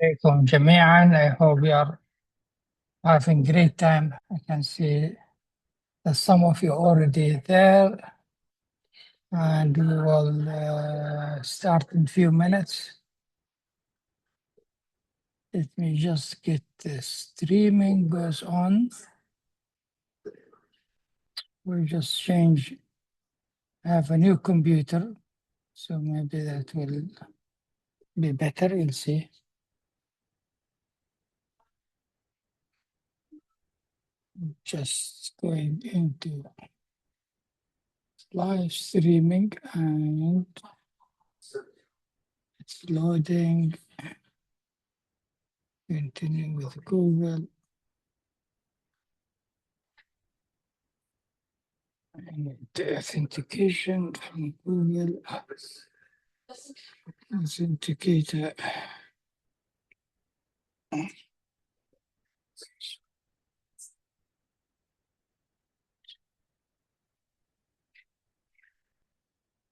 عليكم جميعا. I hope you are having great time. I can see that some of you already there, and we will start in a few minutes. Let me just get the streaming goes on. We'll just change, have a new computer, so maybe that will be better. We'll see. Just going into live streaming and it's loading. Continuing with Google. And the authentication from Google Authenticator.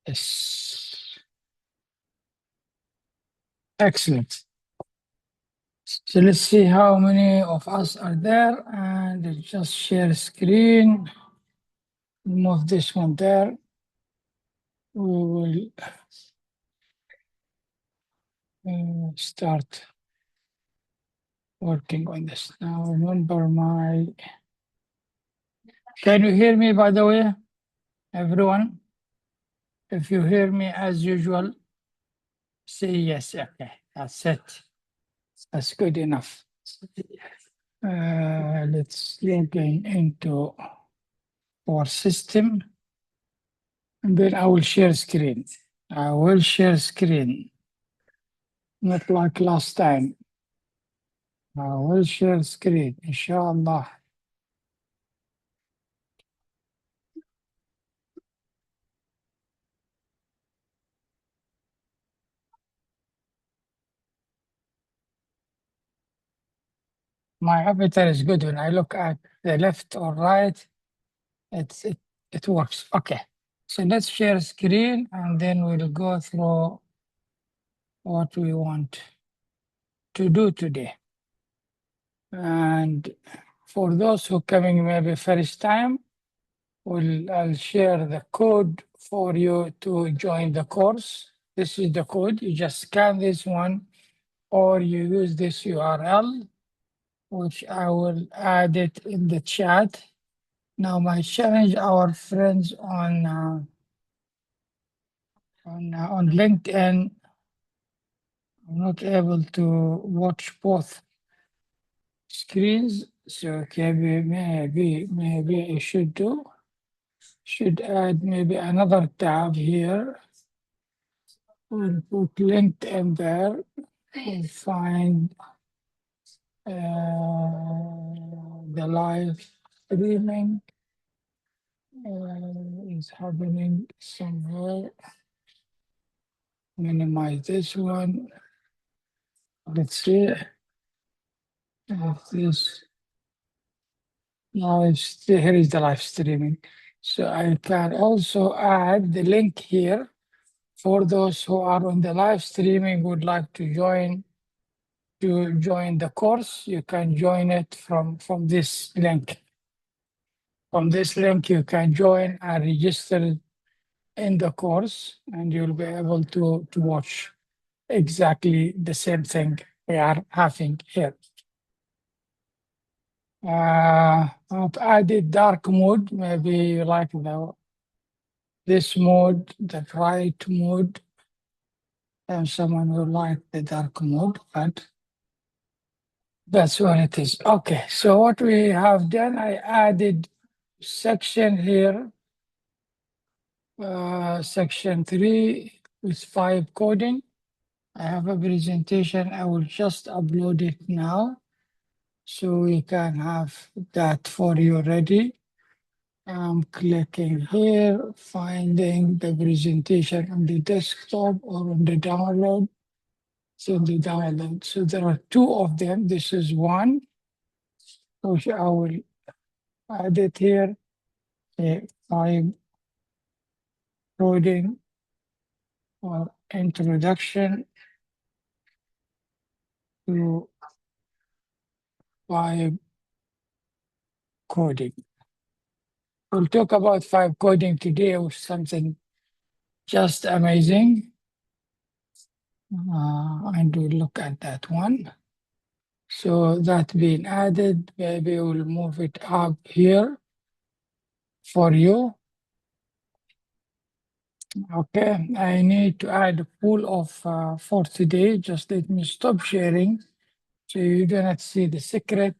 Yes. Excellent. So let's see how many of us are there, and just share screen. Move this one there. We will start working on this. Now remember my, can you hear me, by the way, everyone? If you hear me as usual, say yes. Okay, that's it. That's good enough. Let's log into our system, and then I will share screen. I will share screen, not like last time. I will share screen, inshallah. My avatar is good. When I look at the left or right, it works. Okay, so let's share screen, and then we'll go through what we want to do today. And for those who coming maybe first time, I'll share the code for you to join the course. This is the code. You just scan this one, or you use this URL, which I will add it in the chat. Now, my challenge, our friends on LinkedIn, I'm not able to watch both screens, so okay, maybe I should add maybe another tab here. We'll put LinkedIn there. We'll find the live streaming is happening somewhere. Minimize this one. Let's see if this here is the live streaming. So I can also add the link here for those who are on the live streaming would like to join the course. You can join it from this link. From this link, you can join and register in the course, and you'll be able to watch exactly the same thing we are having here. I've added dark mode. Maybe you like this mode, the bright mode, and someone will like the dark mode, but that's what it is. Okay, so what we have done, I added section here, section 3 with 5 coding. I have a presentation. I will just upload it now, so we can have that for you ready. I'm clicking here, finding the presentation on the desktop or on the download. So the download. So there are 2 of them. This is one, which I will add it here. I'm coding or introduction. to vibe coding. We'll talk about vibe coding today, which is something just amazing. And we'll look at that one. So that being added, maybe we'll move it up here for you. Okay, I need to add a pool of for today. Just let me stop sharing so you do not see the secret.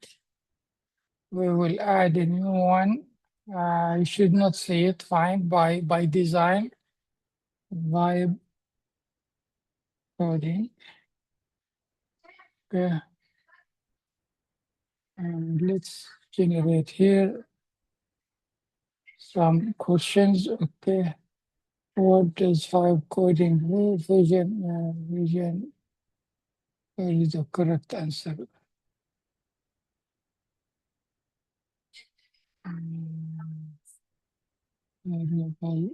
We will add a new one. You should not see it, fine, by design. Vibe coding. Okay. And let's generate here some questions. Okay. What does vibe coding mean? Vision. Where is the correct answer? Variable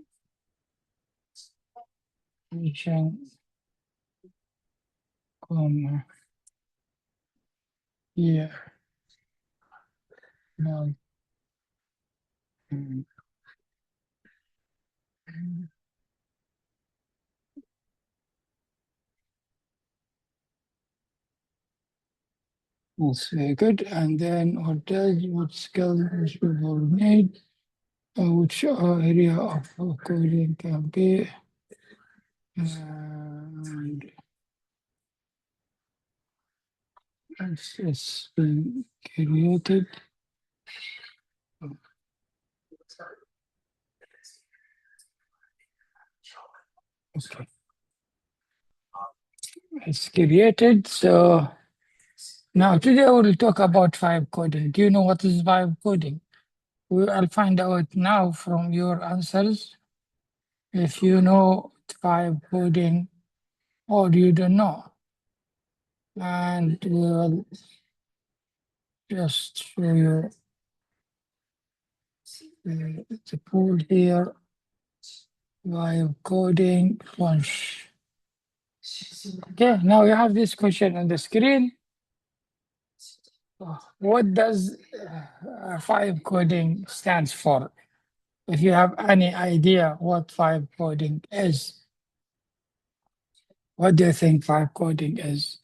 vision, comma, here. No. That's very good. And then what skills which people need, which area of coding can be, and it's been created. Okay. It's created. So now today we'll talk about vibe coding. Do you know what is vibe coding? I'll find out now from your answers if you know vibe coding or you don't know. And we'll just show you the pool here, vibe coding launch. Okay, now you have this question on the screen. What does vibe coding stands for? If you have any idea what vibe coding is, what do you think vibe coding is?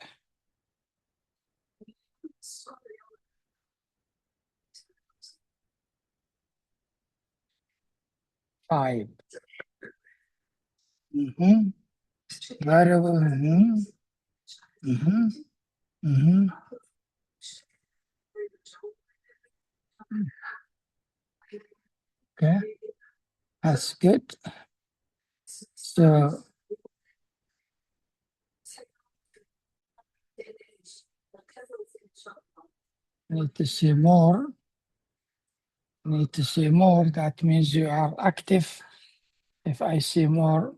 Vibe. Variable. Okay, that's good. So need to see more. Need to see more. That means you are active. If I see more,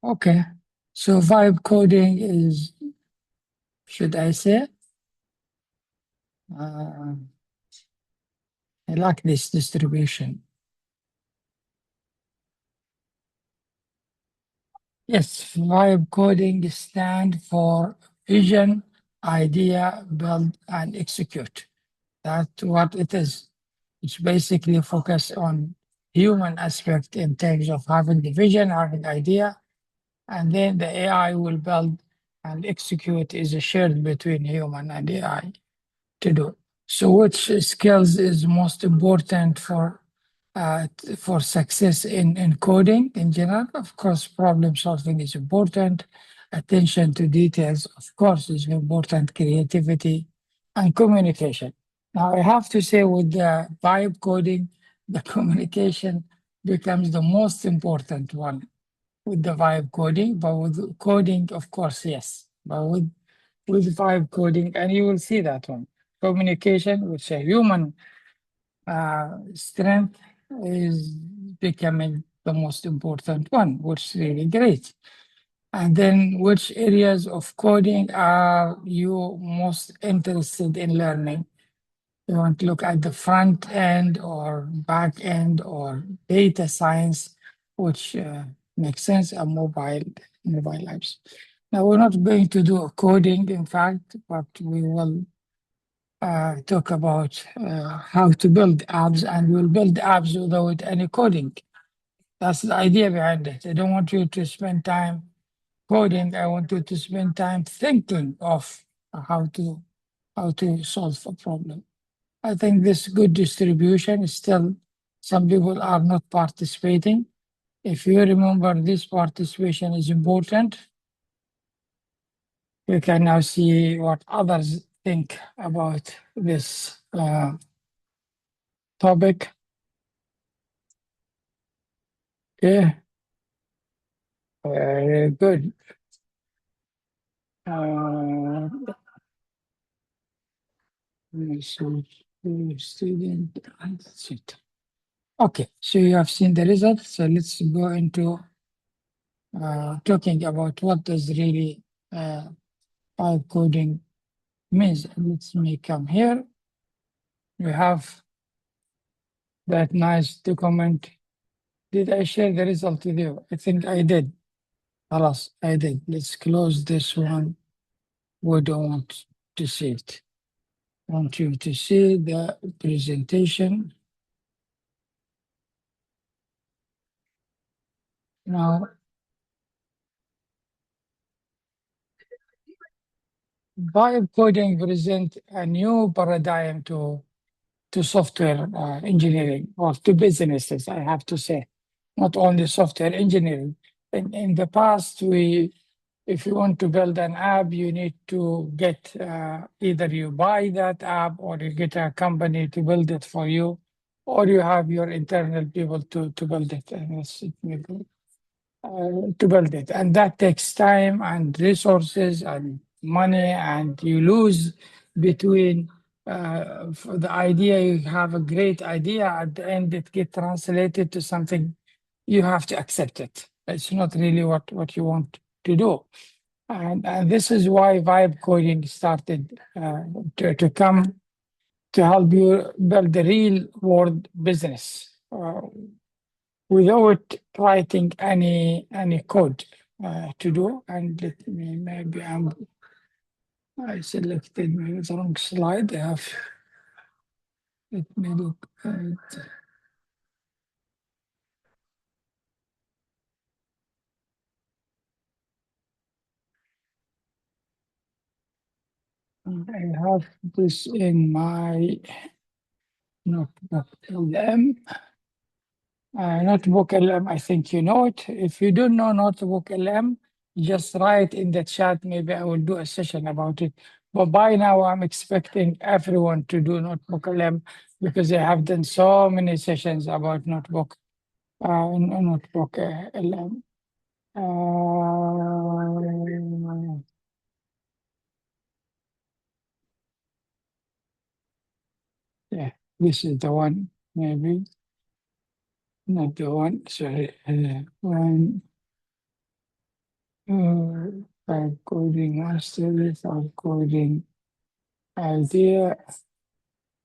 okay. So vibe coding is, should I say? I like this distribution. Yes, vibe coding stand for vision, idea, build, and execute. That's what it is. It's basically focused on human aspect in terms of having the vision, having idea, and then the AI will build and execute is shared between human and AI to do. So which skills is most important for success in coding in general? Of course, problem solving is important. Attention to details, of course, is important. Creativity and communication. Now, I have to say with the vibe coding, the communication becomes the most important one with the vibe coding, but with coding, of course, yes. But with vibe coding, and you will see that one. Communication, which a human strength is becoming the most important one, which is really great. And then which areas of coding are you most interested in learning? You want to look at the front end or back end or data science, which makes sense, and mobile apps. Now, we're not going to do coding, in fact, but we will talk about how to build apps, and we'll build apps without any coding. That's the idea behind it. I don't want you to spend time coding. I want you to spend time thinking of how to solve a problem. I think this good distribution is still, some people are not participating. If you remember, this participation is important. You can now see what others think about this topic. Yeah, very good. So, student, that's it. Okay, so you have seen the results. So let's go into talking about what does really vibe coding means. Let me come here. We have that nice document. Did I share the result with you? I think I did. Alas, I did. Let's close this one. We don't want to see it. I want you to see the presentation. Now, vibe coding presents a new paradigm to software engineering, or to businesses, I have to say, not only software engineering. In the past, if you want to build an app, you need to get either you buy that app or you get a company to build it for you, or you have your internal people to build it. And to build it. And that takes time and resources and money, and you lose between for the idea. You have a great idea, at the end it gets translated to something, you have to accept it. It's not really what you want to do. And this is why vibe coding started to come to help you build the real world business. Without writing any code to do. And let me, maybe I selected maybe the wrong slide. Let me look at. I have this in my notebook LM. Notebook LM, I think you know it. If you don't know Notebook LM, just write in the chat. Maybe I will do a session about it. But by now, I'm expecting everyone to do Notebook LM, because I have done so many sessions about Notebook LM. Yeah, this is the one, maybe. Not the one, sorry. One. Coding mastery, coding idea,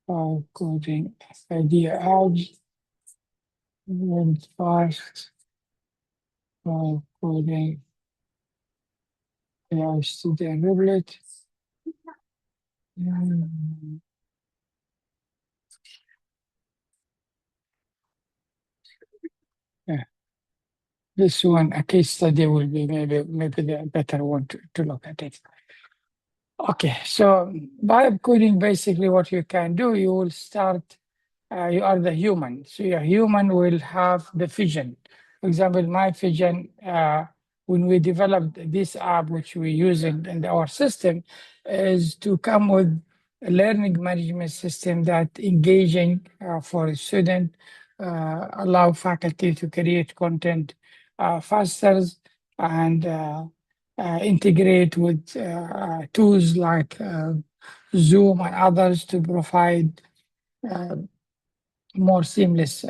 coding idea out, and fast, coding AI student riblet. Yeah. This one, a case study will be maybe the better one to look at it. Okay, so by coding, basically what you can do, you will start, you are the human. So your human will have the vision. For example, my vision, when we developed this app, which we use in our system, is to come with a learning management system that engaging for a student, allow faculty to create content faster, and integrate with tools like Zoom and others to provide more seamless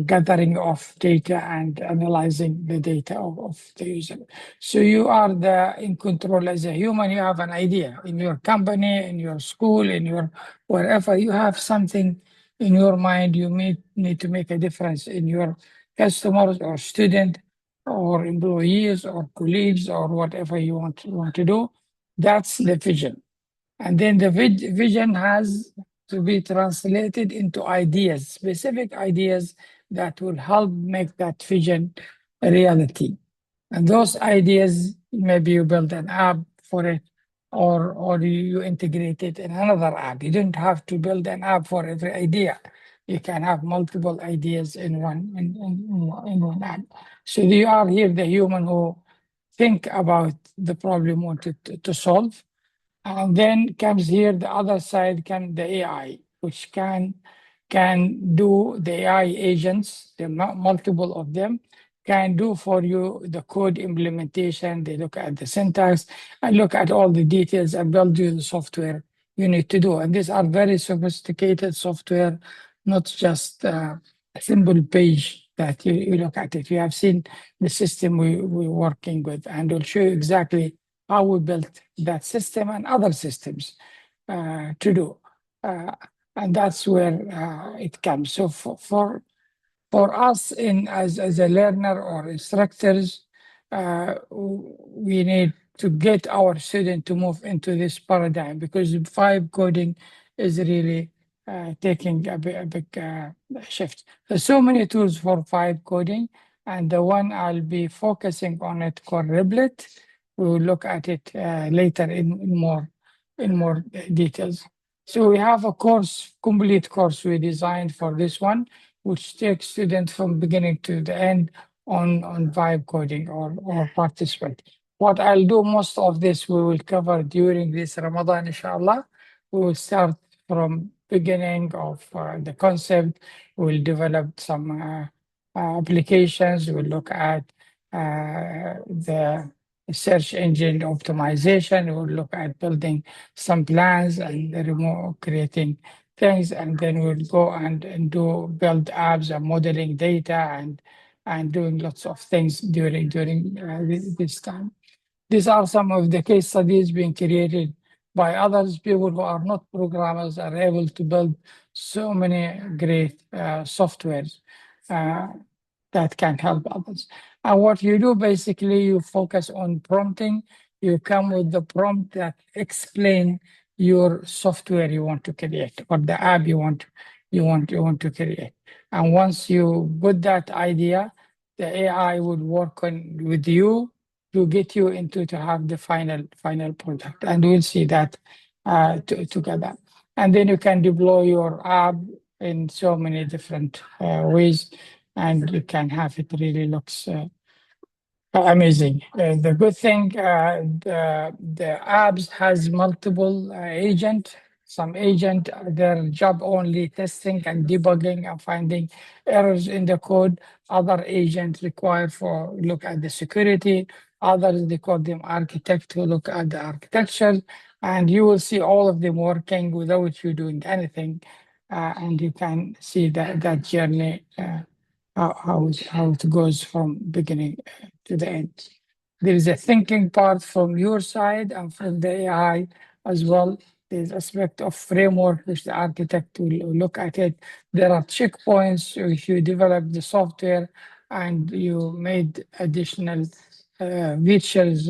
gathering of data and analyzing the data of the user. So you are in control as a human. You have an idea in your company, in your school, in your wherever you have something in your mind. You need to make a difference in your customers or student or employees or colleagues or whatever you want to do. That's the vision. And then the vision has to be translated into ideas, specific ideas that will help make that vision a reality. And those ideas, maybe you build an app for it, or you integrate it in another app. You don't have to build an app for every idea. You can have multiple ideas in one app. So you are here the human who think about the problem wanted to solve, and then comes here the other side, can the AI, which can do the AI agents, the multiple of them, can do for you the code implementation. They look at the syntax and look at all the details and build you the software you need to do. And these are very sophisticated software, not just a simple page that you look at it. You have seen the system we're working with, and we'll show you exactly how we built that system and other systems to do. And that's where it comes. So for us as a learner or instructors, we need to get our student to move into this paradigm, because vibe coding is really taking a big shift. There's so many tools for vibe coding, and the one I'll be focusing on it called Riblet. We will look at it later in more details. So we have a complete course we designed for this one, which takes students from beginning to the end on vibe coding or participant. What I'll do, most of this we will cover during this Ramadan, inshallah. We will start from beginning of the concept. We'll develop some applications. We'll look at the search engine optimization. We'll look at building some plans and creating things, and then we'll go and build apps and modeling data and doing lots of things during this time. These are some of the case studies being created by others. People who are not programmers are able to build so many great softwares that can help others. And what you do, basically, you focus on prompting. You come with the prompt that explain your software you want to create, or the app you want to create. And once you put that idea, the AI would work with you to get you into to have the final product. And we'll see that together. And then you can deploy your app in so many different ways, and you can have it really looks amazing. The good thing, the apps has multiple agent. Some agent, their job only testing and debugging and finding errors in the code. Other agents require for look at the security. Others, they call them architect, to look at the architecture. And you will see all of them working without you doing anything. And you can see that journey, how it goes from beginning to the end. There is a thinking part from your side and from the AI as well. There's aspect of framework which the architect will look at it. There are checkpoints if you develop the software and you made additional features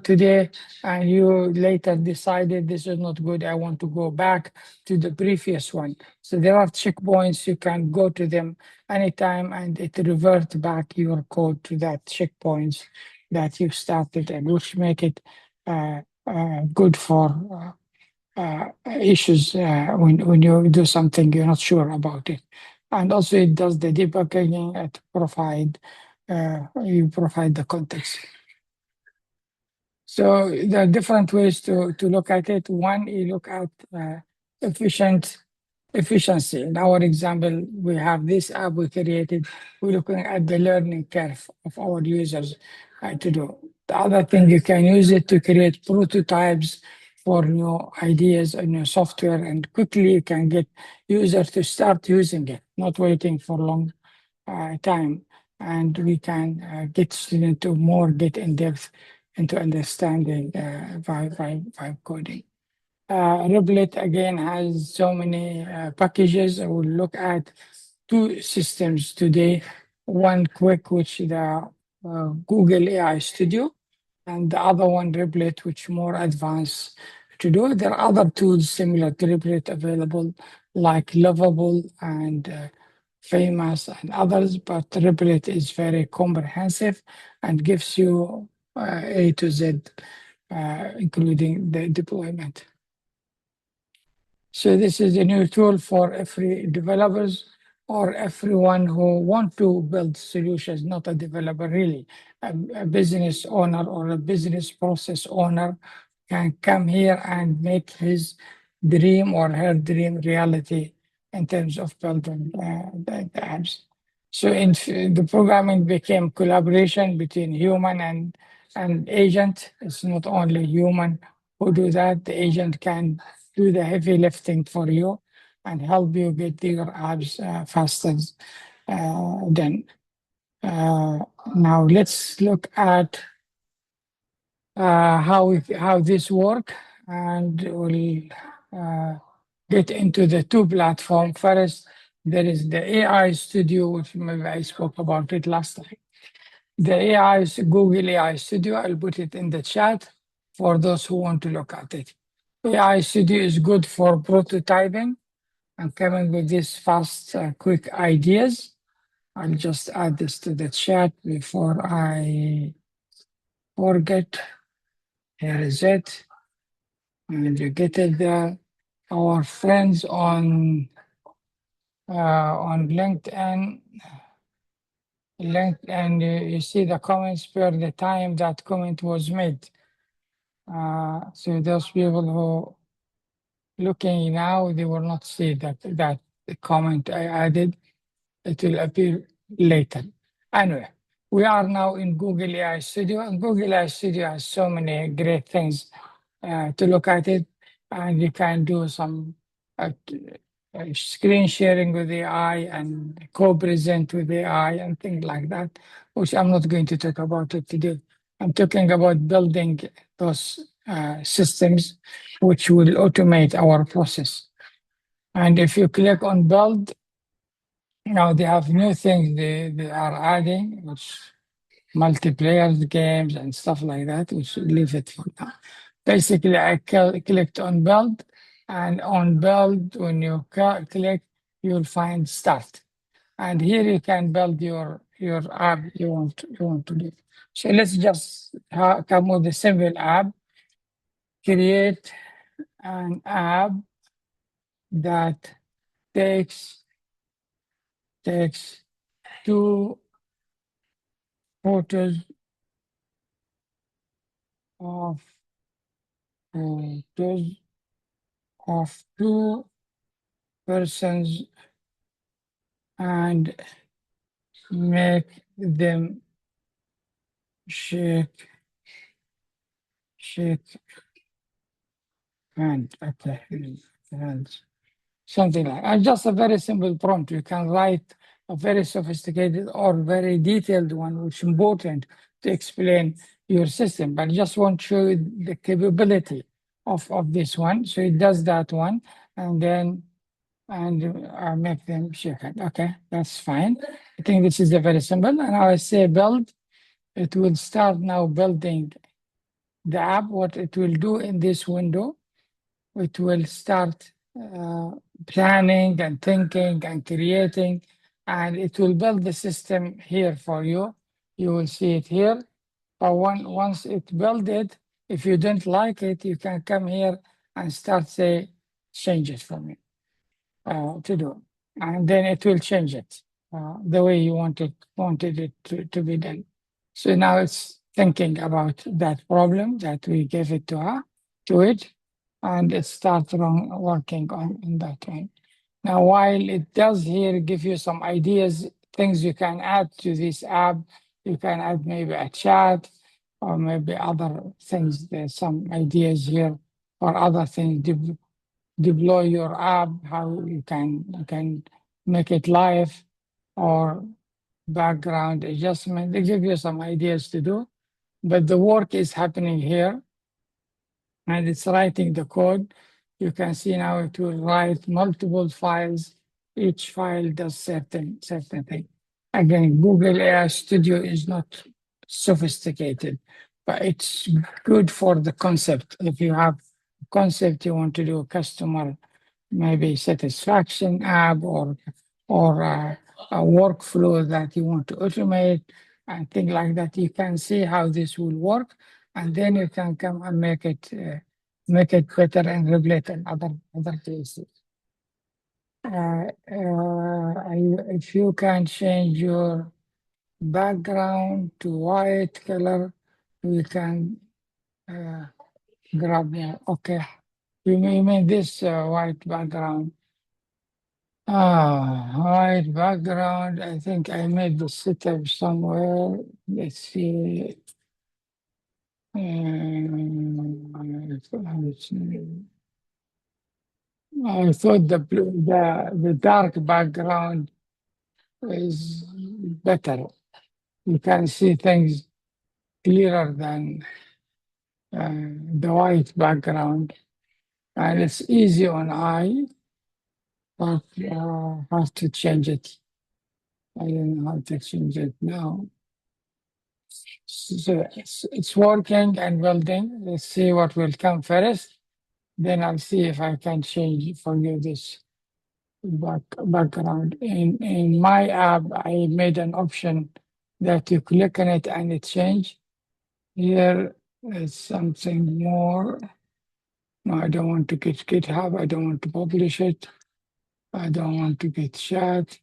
today, and you later decided this is not good, I want to go back to the previous one. So there are checkpoints, you can go to them anytime, and it reverts back your code to that checkpoints that you started, and which make it good for issues when you do something you're not sure about it. And also it does the debugging and you provide the context. So there are different ways to look at it. One, you look at efficiency. In our example, we have this app we created. We're looking at the learning curve of our users to do. The other thing, you can use it to create prototypes for new ideas and new software, and quickly you can get users to start using it, not waiting for long time. And we can get students to more get in depth into understanding vibe coding. Replit again has so many packages. I will look at two systems today. One quick, which the Google AI Studio, and the other one Replit, which more advanced to do. There are other tools similar to Replit available, like Lovable and Famous and others, but Replit is very comprehensive and gives you A to Z, including the deployment. So this is a new tool for every developers or everyone who want to build solutions, not a developer really. A business owner or a business process owner can come here and make his dream or her dream reality in terms of building the apps. So the programming became collaboration between human and agent. It's not only human who do that. The agent can do the heavy lifting for you and help you get your apps faster done. Now let's look at how this work, and we'll get into the two platform. First, there is the AI Studio, which maybe I spoke about it last time. The AI is Google AI Studio. I'll put it in the chat for those who want to look at it. AI Studio is good for prototyping and coming with these fast, quick ideas. I'll just add this to the chat before I forget. Here is it. And you get it there. Our friends on LinkedIn, you see the comments per the time that comment was made. So those people who looking now, they will not see that comment I added. It will appear later. Anyway, we are now in Google AI Studio, and Google AI Studio has so many great things to look at it, and you can do some screen sharing with AI and co-present with AI and things like that, which I'm not going to talk about it today. I'm talking about building those systems which will automate our process. And if you click on build, now they have new things they are adding, which multiplayer games and stuff like that, which leave it for now. Basically, I clicked on build, and on build, when you click, you'll find start. And here you can build your app you want to do. So let's just come with a simple app. Create an app that takes two photos of two persons and make them shake hand. Okay, hands. Something like just a very simple prompt. You can write a very sophisticated or very detailed one, which is important to explain your system. But I just want to show you the capability of this one. So it does that one, and then make them shake hand. Okay, that's fine. I think this is a very simple. And now I say build. It will start now building the app. What it will do in this window, it will start planning and thinking and creating, and it will build the system here for you. You will see it here. But once it built it, if you don't like it, you can come here and start say, change it for me to do. And then it will change it the way you wanted it to be done. So now it's thinking about that problem that we gave it to it, and it starts working on that one. Now, while it does here give you some ideas, things you can add to this app, you can add maybe a chat or maybe other things. There's some ideas here or other things, deploy your app, how you can make it live, or background adjustment. They give you some ideas to do, but the work is happening here, and it's writing the code. You can see now it will write multiple files. Each file does certain thing. Again, Google AI Studio is not sophisticated, but it's good for the concept. If you have a concept you want to do a customer maybe satisfaction app, or a workflow that you want to automate and things like that, you can see how this will work, and then you can come and make it better and regulate in other cases. If you can change your background to white color, we can grab that. Okay, you mean this white background? White background. I think I made the setup somewhere. Let's see. I thought the dark background is better. You can see things clearer than the white background, and it's easy on eye, but have to change it. I don't know how to change it now. So it's working and building. Let's see what will come first. Then I'll see if I can change for you this background. In my app, I made an option that you click on it and it change. Here is something more. No, I don't want to get GitHub. I don't want to publish it. I don't want to get chat.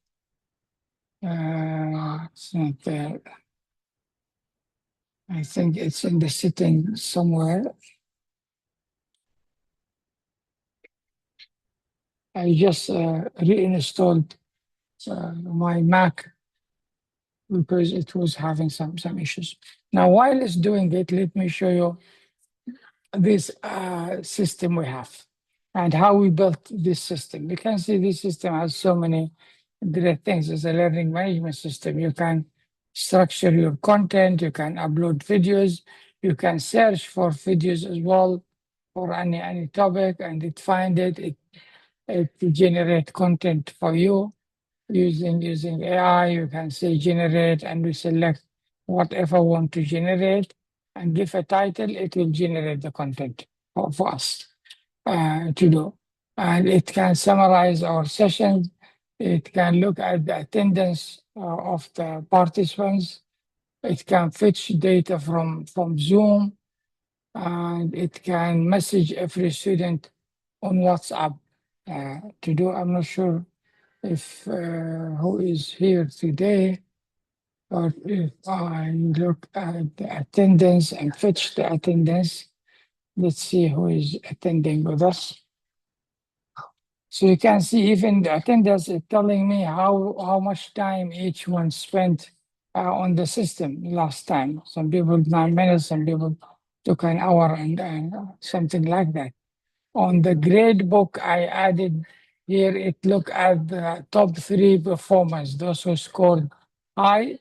It's not there. I think it's in the setting somewhere. I just reinstalled my Mac because it was having some issues. Now, while it's doing it, let me show you this system we have and how we built this system. You can see this system has so many great things. It's a learning management system. You can structure your content, you can upload videos, you can search for videos as well for any topic, and it find it generate content for you using AI. You can say generate, and we select whatever we want to generate and give a title. It will generate the content for us to do. And it can summarize our sessions. It can look at the attendance of the participants. It can fetch data from Zoom, and it can message every student on WhatsApp to do. I'm not sure if who is here today, but if I look at the attendance and fetch the attendance, let's see who is attending with us. So you can see even the attendance is telling me how much time each one spent on the system last time. Some people 9 minutes, some people took an hour and something like that. On the grade book I added here, it look at the top 3 performers, those who scored high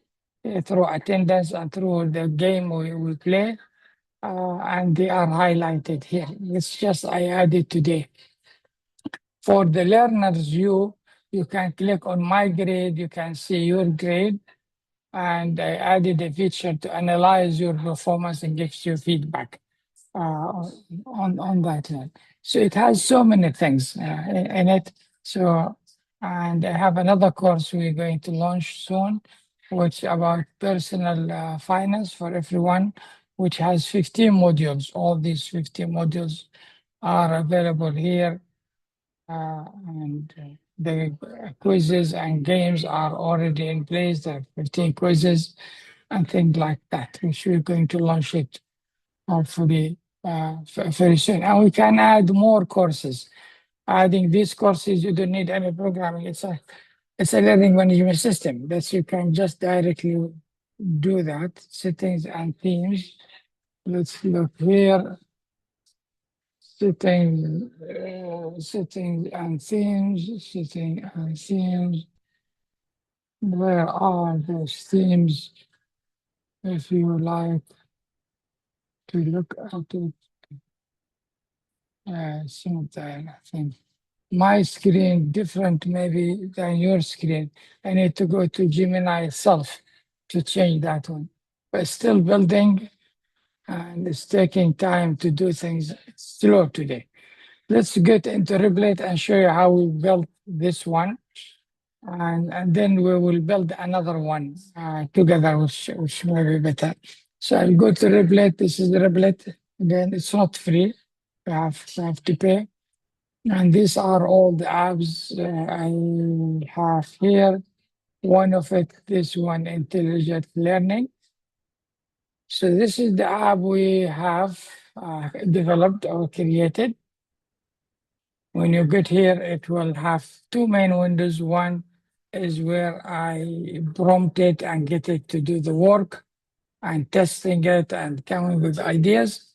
through attendance and through the game we play, and they are highlighted here. It's just I added today. For the learner's view, you can click on my grade, you can see your grade, and I added a feature to analyze your performance and gives you feedback on that line. So it has so many things in it. So, and I have another course we're going to launch soon, which about personal finance for everyone, which has 15 modules. All these 15 modules are available here. And the quizzes and games are already in place. There are 15 quizzes and things like that, which we're going to launch it hopefully very soon. And we can add more courses. Adding these courses, you don't need any programming. It's a learning management system that you can just directly do that. Settings and themes. Let's look here. settings and themes, setting and themes. Where are those themes? If you like to look at it, sometime, I think. My screen different maybe than your screen. I need to go to Gemini itself to change that one. But still building and it's taking time to do things slow today. Let's get into Replit and show you how we built this one. And then we will build another one together, which may be better. So I'll go to Replit. This is Replit. Again, it's not free. You have to pay. And these are all the apps I have here. One of it, this one, Intelligent Learning. So this is the app we have developed or created. When you get here, it will have two main windows. One is where I prompt it and get it to do the work and testing it and coming with ideas.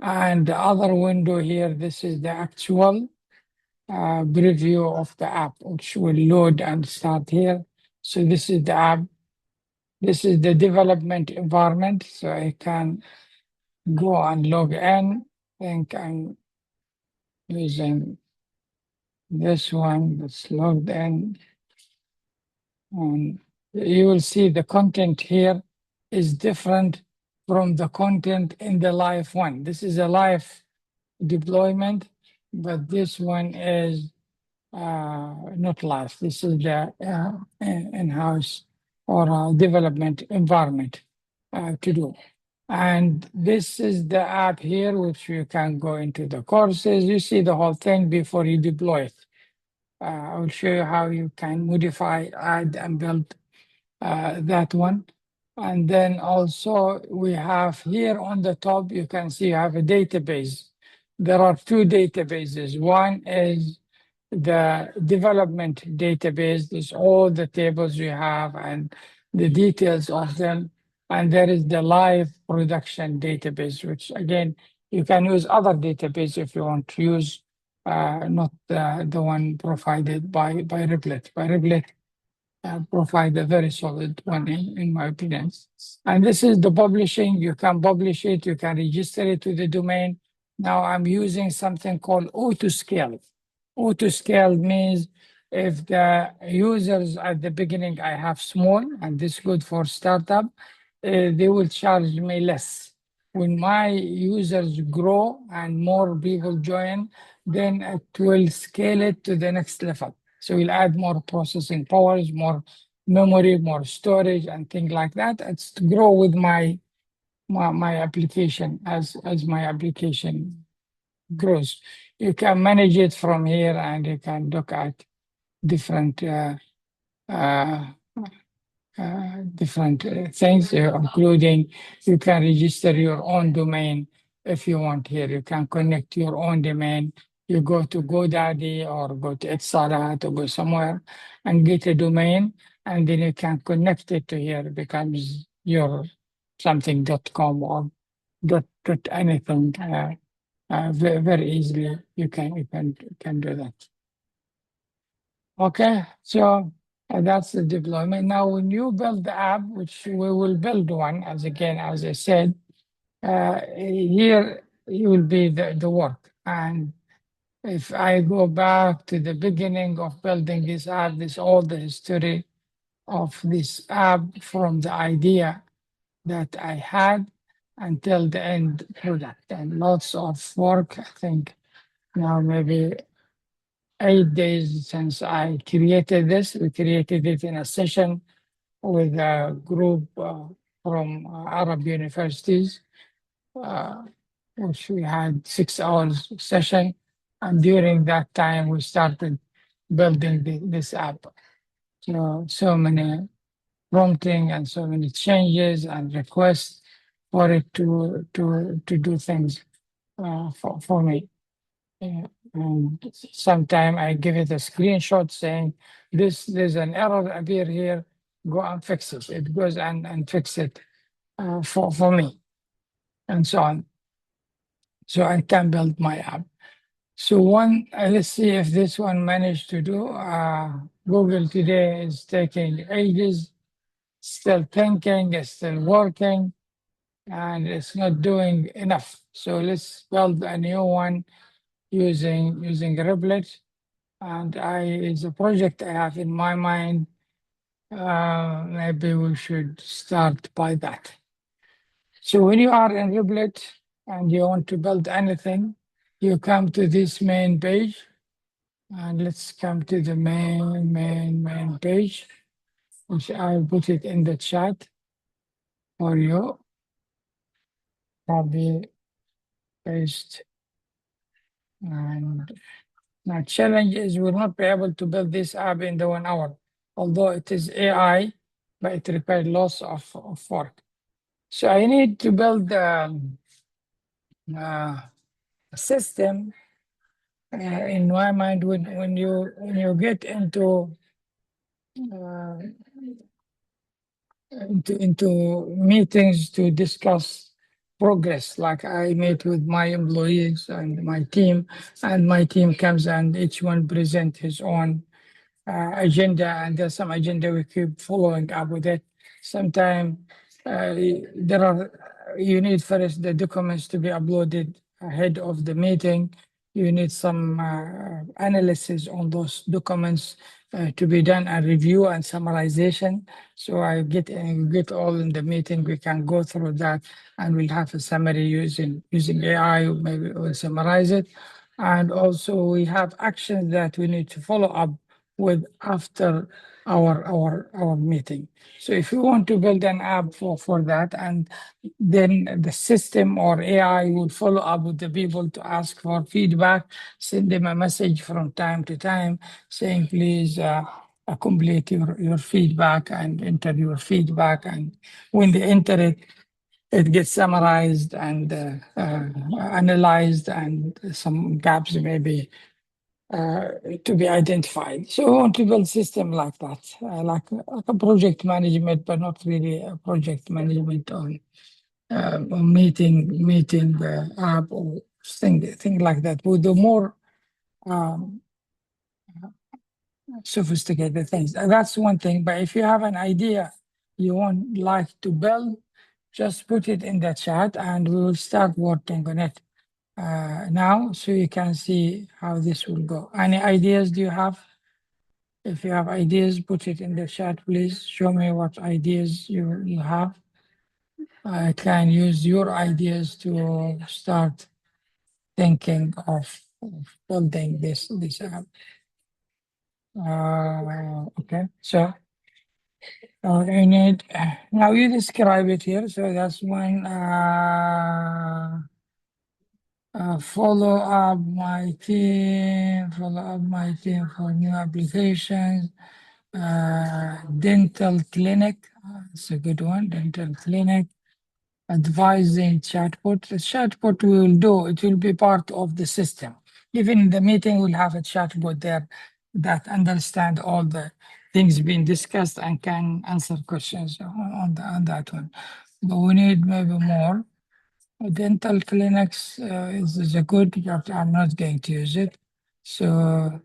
And the other window here, this is the actual preview of the app, which will load and start here. So this is the app. This is the development environment. So I can go and log in. I think I'm using this one that's logged in. And you will see the content here is different from the content in the live one. This is a live deployment, but this one is not live. This is the in-house or development environment to do. And this is the app here, which you can go into the courses. You see the whole thing before you deploy it. I will show you how you can modify, add, and build that one. And then also we have here on the top, you can see you have a database. There are two databases. One is the development database. There's all the tables you have and the details of them. And there is the live production database, which again, you can use other database if you want to use not the one provided by Replit. By Replit, provide a very solid one in my opinion. And this is the publishing. You can publish it, you can register it to the domain. Now I'm using something called auto-scale. Auto-scale means if the users at the beginning I have small, and this is good for startup, they will charge me less. When my users grow and more people join, then it will scale it to the next level. So we'll add more processing powers, more memory, more storage, and things like that. It's to grow with my application as my application grows. You can manage it from here, and you can look at different different things, including you can register your own domain if you want here. You can connect your own domain. You go to GoDaddy or go to Etsara to go somewhere and get a domain, and then you can connect it to here. It becomes your something.com or dot anything. Very easily you can do that. Okay, so that's the deployment. Now, when you build the app, which we will build one, as again, as I said, here you will be the work. And if I go back to the beginning of building this app, this all the history of this app from the idea that I had until the end product, and lots of work. I think now maybe 8 days since I created this. We created it in a session with a group from Arab universities, which we had 6 hours session. And during that time, we started building this app. So many prompting and so many changes and requests for it to do things for me. And sometime I give it a screenshot saying there's an error appear here, go and fix it. It goes and fix it for me, and so on. so I can build my app. So let's see if this one managed to do. Google today is taking ages, still thinking, it's still working, and it's not doing enough. So let's build a new one using Replit. And it's a project I have in my mind. Maybe we should start by that. So when you are in Replit and you want to build anything, you come to this main page. And let's come to the main page, which I'll put it in the chat for you. Copy, paste. And now challenge is we'll not be able to build this app in the 1 hour, although it is AI, but it requires lots of work. So I need to build a system in my mind when you get uh, into meetings to discuss progress. Like I meet with my employees and my team comes and each one present his own agenda, and there's some agenda we keep following up with it. Sometimes there are you need first the documents to be uploaded ahead of the meeting. You need some analysis on those documents to be done, and review and summarization. So I get all in the meeting. We can go through that, and we'll have a summary using AI. Maybe we'll summarize it, and also we have actions that we need to follow up with after our meeting. So if you want to build an app for that, and then the system or AI will follow up with the people to ask for feedback, send them a message from time to time saying, please complete your feedback and enter your feedback. And when they enter it, it gets summarized and analyzed, and some gaps maybe to be identified. So we want to build system like that, like a project management, but not really a project management on meeting app or thing like that. With the more um, sophisticated things, that's one thing. But if you have an idea you want like to build, just put it in the chat, and we will start working on it now, so you can see how this will go. Any ideas do you have? If you have ideas, put it in the chat, please. Show me what ideas you have. I can use your ideas to start thinking of building this app. Okay, so you need, now you describe it here. So that's one, follow up my team for new applications. Dental clinic, it's a good one. Dental clinic, advising chatbot. The chatbot we will do, it will be part of the system. Even in the meeting, we'll have a chatbot there that understand all the things being discussed and can answer questions on that one. But we need maybe more. Dental clinics is a good, but I'm not going to use it. So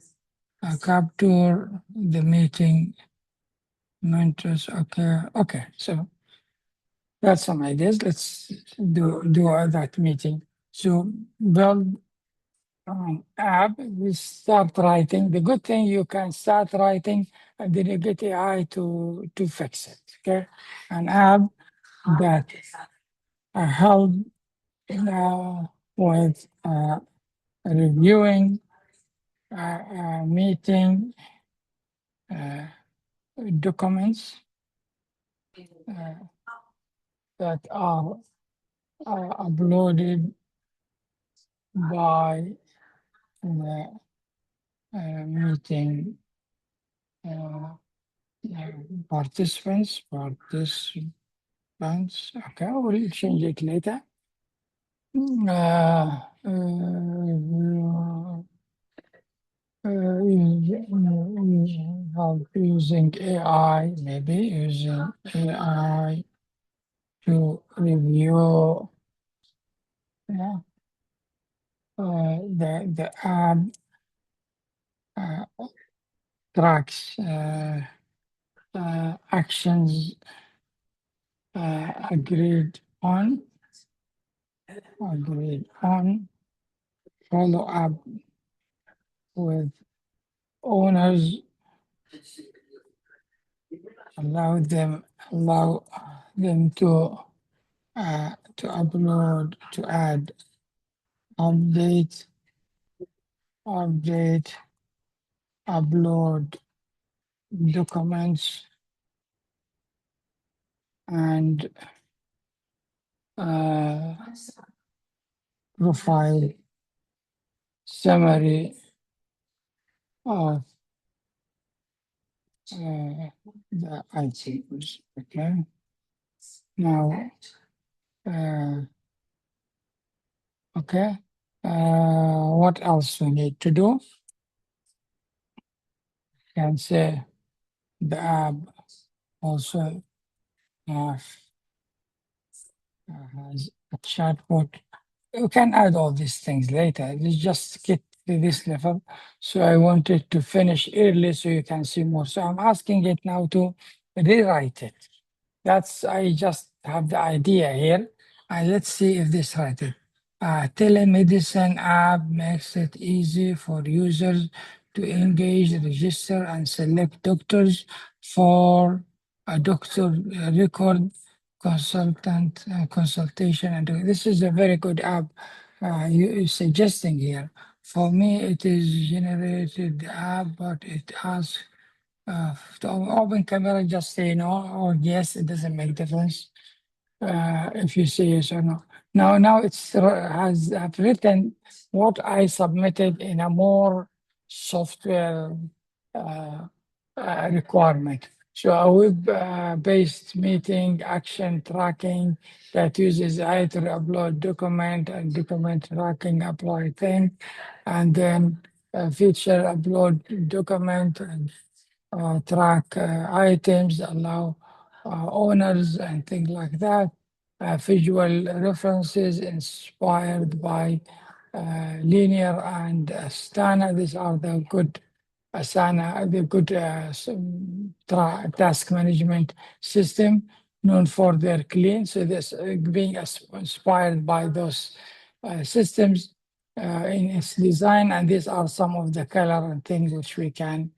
capture the meeting mentors. Okay. So that's some ideas. Let's do that meeting. So build app. We start writing. The good thing, you can start writing and then you get AI to fix it. Okay, an app that help with reviewing, meeting documents that are uploaded by the meeting participants. Okay, we'll change it later. Using AI, maybe using AI to review the app uh, tracks actions agreed on, agreed on, follow up with owners, allow them to upload, to add, update, update, upload documents, and uh, profile summary of the items. Okay. Now, uh, okay. What else we need to do? Can say the app also have, has a chatbot. You can add all these things later. Let's just get to this level. So I wanted to finish early so you can see more. So I'm asking it now to rewrite it. I just have the idea here. And let's see if this right. Telemedicine app makes it easy for users to engage, register, and select doctors for a doctor record consultation. And this is a very good app you're suggesting here. For me, it is generated the app, but it asks to open camera, just say no or yes, it doesn't make difference if you say yes or no. Now has have written what I submitted in a more software uh, requirement. So a web-based meeting action tracking that uses either upload document and document tracking apply thing, and then feature upload document and track items, allow owners and things like that. Visual references inspired by linear and Astana. These are the good Asana, the good task management system known for their clean. So this being inspired by those systems in its design, and these are some of the color and things which we can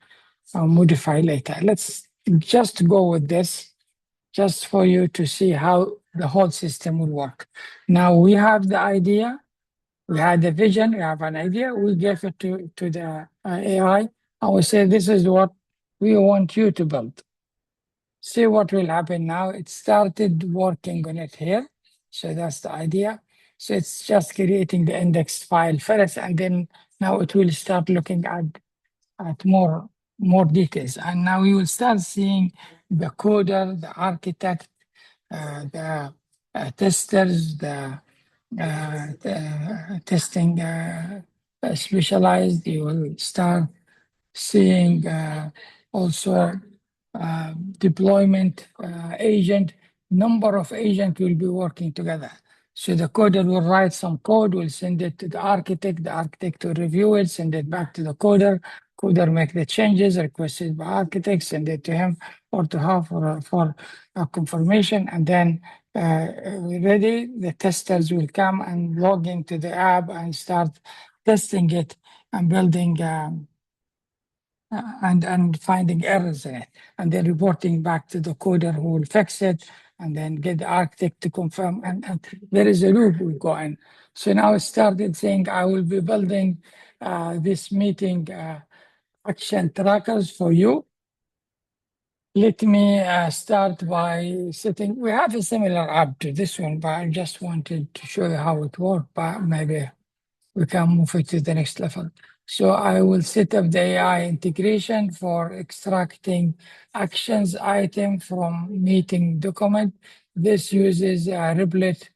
modify later. Let's just go with this, just for you to see how the whole system will work. Now we have the idea, we had the vision, we have an idea, we gave it to the AI, and we say, this is what we want you to build. See what will happen now. It started working on it here. So that's the idea. So it's just creating the index file first, and then now it will start looking at more details. And now you will start seeing the coder, the architect, the testers, the testing specialized. You will start seeing also deployment agent, number of agents will be working together. So the coder will write some code, will send it to the architect will review it, send it back to the coder make the changes requested by architect, send it to him or to her for a confirmation, and then ready, the testers will come and log into the app and start testing it and building and finding errors in it, and then reporting back to the coder who will fix it, and then get the architect to confirm. And there is a loop we go in. So now I started saying I will be building this meeting action trackers for you. Let me start by setting, we have a similar app to this one, but I just wanted to show you how it works, but maybe we can move it to the next level. So I will set up the AI integration for extracting actions item from meeting document. This uses a Replit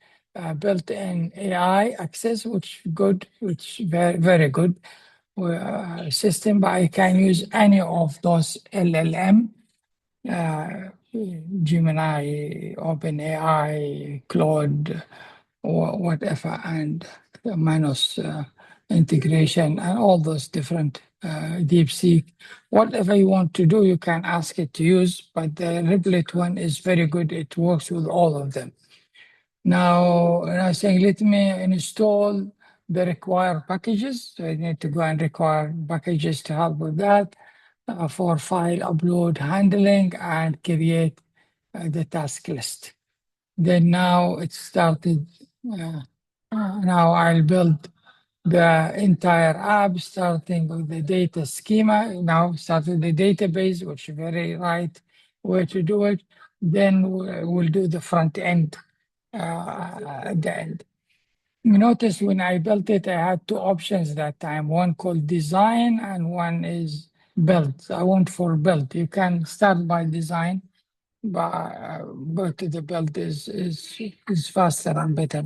built-in AI access, which very, very good system, but I can use any of those LLM, Gemini, OpenAI, Claude, or whatever, and minus integration, and all those different DeepSeek. Whatever you want to do, you can ask it to use, but the Replit one is very good. It works with all of them. Now, I saying, let me install the required packages. So I need to go and require packages to help with that for file upload handling and create the task list. Then now it started. Now I'll build the entire app starting with the data schema. Now starting the database, which is very right way to do it. Then we'll do the front end at the end. You notice when I built it, I had two options that time, one called design and one is build. So I went for build. You can start by design, but go to the build is faster and better.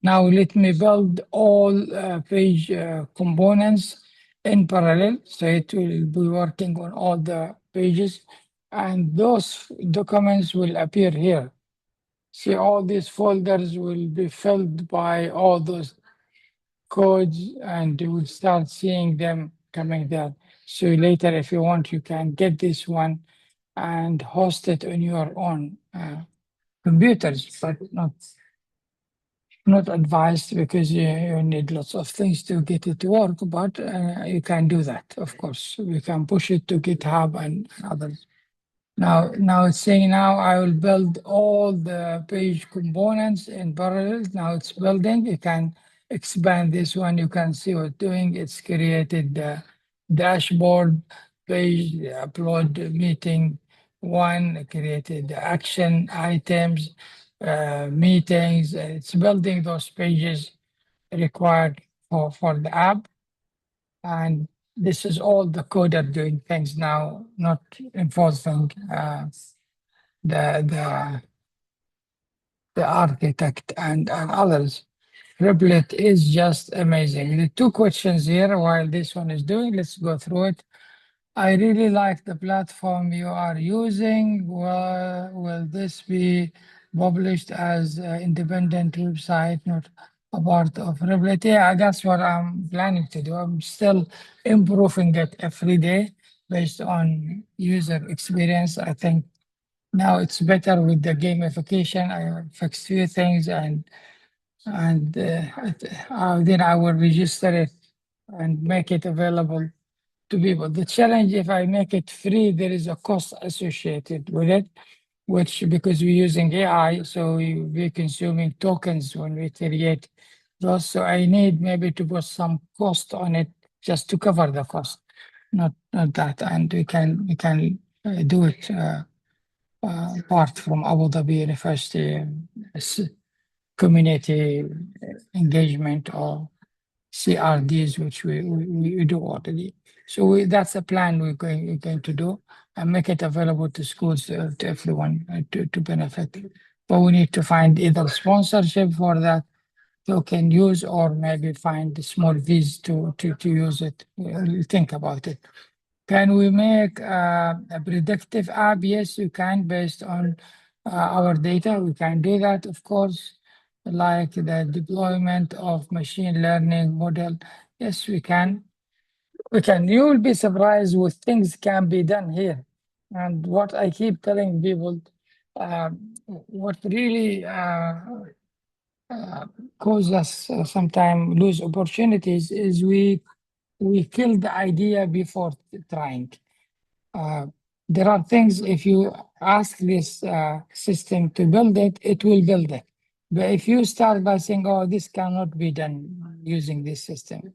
Now let me build all page components in parallel. So it will be working on all the pages and those documents will appear here. See, all these folders will be filled by all those codes and you will start seeing them coming there. So later, if you want, you can get this one and host it on your own computers, but not advised because you need lots of things to get it to work, but you can do that, of course. We can push it to GitHub and others. Now it's saying now I will build all the page components in parallel. Now it's building. You can expand this one. You can see what it's doing. It's created the dashboard page, the upload meeting one, created the action items, meetings. It's building those pages required for the app. And this is all the coder doing things now, not involving the architect and others. Replit is just amazing. The two questions here while this one is doing, let's go through it. I really like the platform you are using. Will this be published as an independent website, not a part of Replit? Yeah, that's what I'm planning to do. I'm still improving it every day based on user experience. I think now it's better with the gamification. I fixed few things and then I will register it and make it available to people. The challenge, if I make it free, there is a cost associated with it, which because we're using AI, so we're consuming tokens when we create those. So I need maybe to put some cost on it just to cover the cost, not that. And we can do it apart from Abu Dhabi University community engagement or CRDs, which we do already. So that's a plan we're going to do and make it available to schools, to everyone to benefit. But we need to find either sponsorship for that token use or maybe find small fees to use it. We'll think about it. Can we make a predictive app? Yes, you can based on our data. We can do that, of course, like the deployment of machine learning model. Yes, we can. We can. You will be surprised with things can be done here. And what I keep telling people, what really cause us sometimes lose opportunities is we kill the idea before trying. Uh, there are things, if you ask this system to build it, it will build it. But if you start by saying, oh, this cannot be done using this system,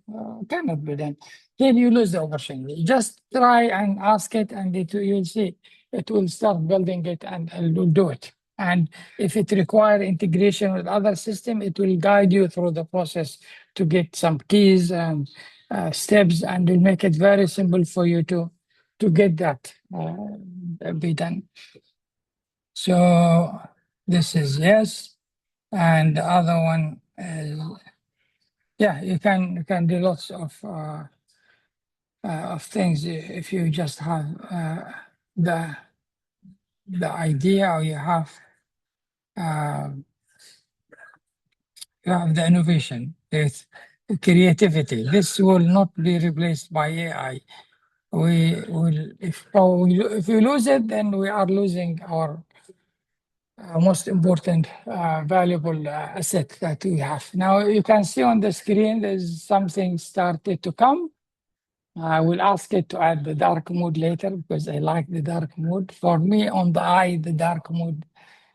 cannot be done, then you lose the opportunity. Just try and ask it and you'll see it will start building it and it will do it. And if it requires integration with other system, it will guide you through the process to get some keys and steps and will make it very simple for you to get that be done. So this is yes, and the other one is yeah. You can do lots of things if you just have the idea or uh, you have the innovation. creativity. This will not be replaced by AI. We will, if we lose it, then we are losing our most important, valuable asset that we have. Now you can see on the screen, there's something started to come. I will ask it to add the dark mode later because I like the dark mode. For me, on the eye, the dark mode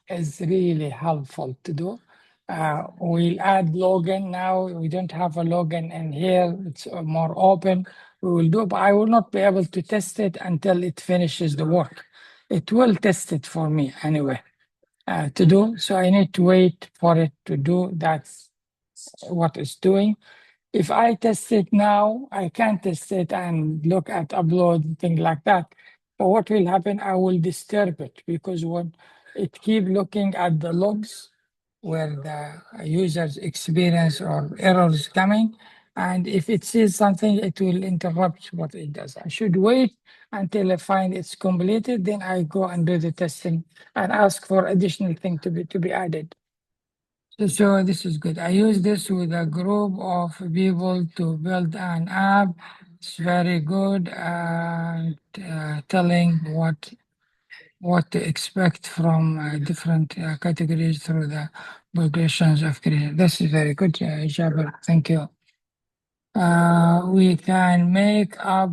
is really helpful to do. We'll add login now. We don't have a login in here. It's more open. We will do, but I will not be able to test it until it finishes the work. It will test it for me anyway to do. So I need to wait for it to do. That's what it's doing. If I test it now, I can test it and look at upload and things like that. But what will happen, I will disturb it because when it keep looking at the logs where the user's experience or errors coming, and if it sees something, it will interrupt what it does. I should wait until I find it's completed, then I go and do the testing and ask for additional thing to be added. So this is good. I use this with a group of people to build an app. It's very good and telling what to expect from different categories through the progressions of creation. This is very good, Jabir. Thank you. We can make up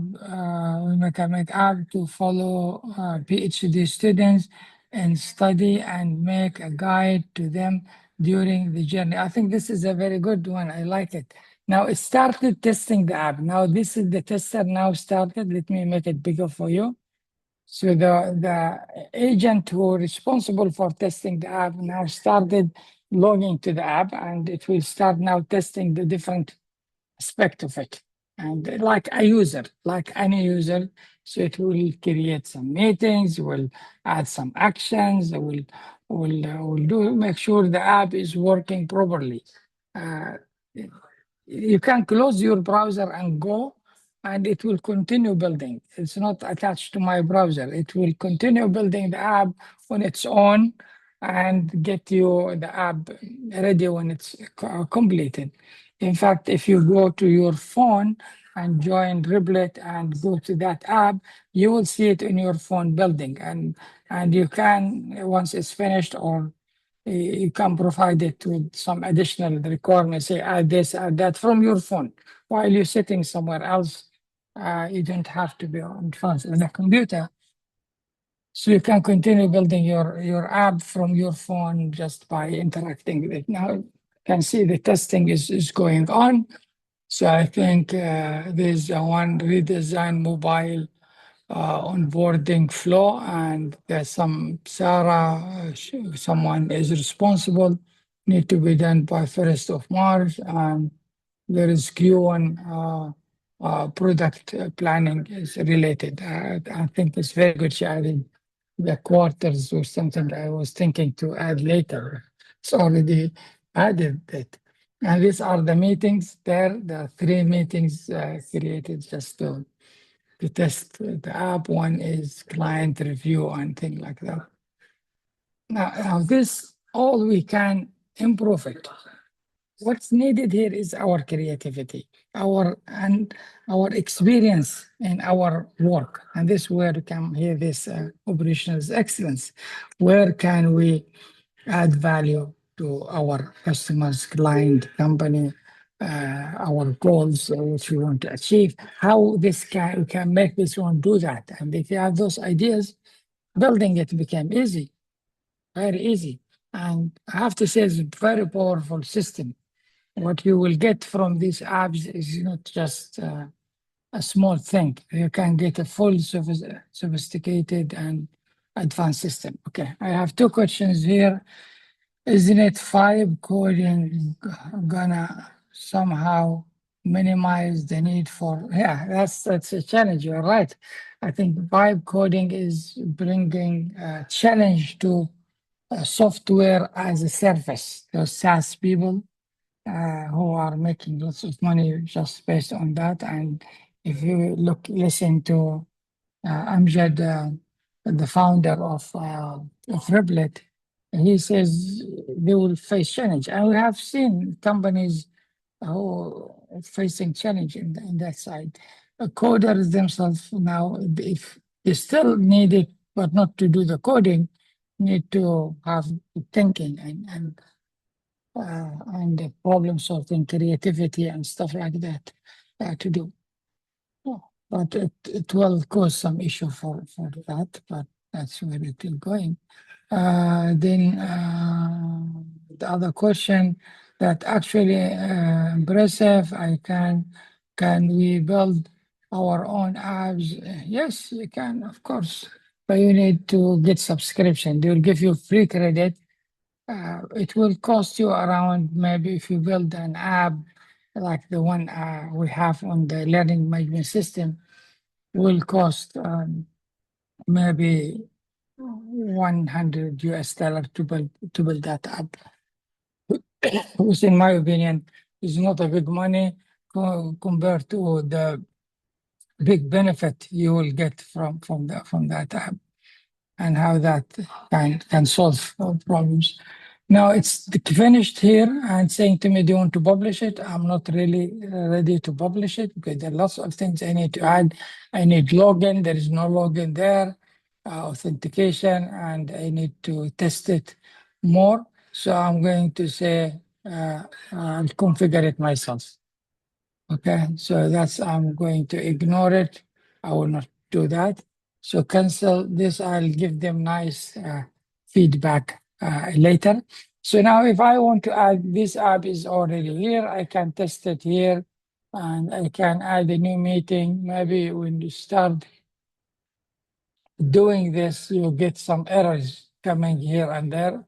to follow PhD students and study and make a guide to them during the journey. I think this is a very good one. I like it. Now it started testing the app. Now this is the tester now started. Let me make it bigger for you. So the agent who responsible for testing the app now started logging to the app, and it will start now testing the different aspect of it. And like a user, like any user, so it will create some meetings, will add some actions, will do make sure the app is working properly. Uh, you can close your browser and go, and it will continue building. It's not attached to my browser. It will continue building the app on its own and get you the app ready when it's completed. In fact, if you go to your phone and join Riblet and go to that app, you will see it in your phone building, and you can, once it's finished, or you can provide it with some additional requirements, say add this, add that from your phone while you're sitting somewhere else. You don't have to be on front of the computer. So you can continue building your app from your phone just by interacting with it. Now you can see the testing is going on. So I think there's one redesign mobile onboarding flow, and there's some Sarah, someone is responsible, need to be done by 1st of March, and there is Q1 product planning is related. I think it's very good she added the quarters or something I was thinking to add later. It's already added it. And these are the meetings there, the 3 meetings created just to test the app. One is client review and things like that. Now this, all we can improve it. What's needed here is our creativity, our experience in our work. And this where we come here, this operational excellence. Where can we add value to our customers, client, company, our goals which we want to achieve, how we can make this one do that. And if you have those ideas, building it became easy, very easy. And I have to say, it's a very powerful system. What you will get from these apps is not just a small thing. You can get a full sophisticated and advanced system. Okay, I have 2 questions here. Isn't it vibe coding gonna somehow minimize the need for, yeah, that's a challenge, you're right. I think vibe coding is bringing a challenge to software as a service. Those SaaS people who are making lots of money just based on that. And if you listen to Amjad, the founder of Replit, he says they will face challenge. And we have seen companies who facing challenge in that side. Coders themselves now, if they still need it, but not to do the coding, need to have thinking and the problem solving, creativity, and stuff like that to do. Yeah, but it will cause some issue for that, but that's where it is going. Then the other question that actually impressive, can we build our own apps? Yes, you can, of course, but you need to get subscription. They will give you free credit. It will cost you around, maybe if you build an app like the one we have on the learning management system, will cost maybe 100 US dollar to build that app, which in my opinion is not a big money compared to the big benefit you will get from that app and how that can solve problems. Now it's finished here and saying to me, do you want to publish it? I'm not really ready to publish it because there are lots of things I need to add. I need login. There is no login there, authentication, and I need to test it more. So I'm going to say I'll configure it myself. Okay, so that's, I'm going to ignore it. I will not do that. So cancel this. I'll give them nice feedback later. So now if I want to add, this app is already here. I can test it here and I can add a new meeting. Maybe when you start doing this, you'll get some errors coming here and there.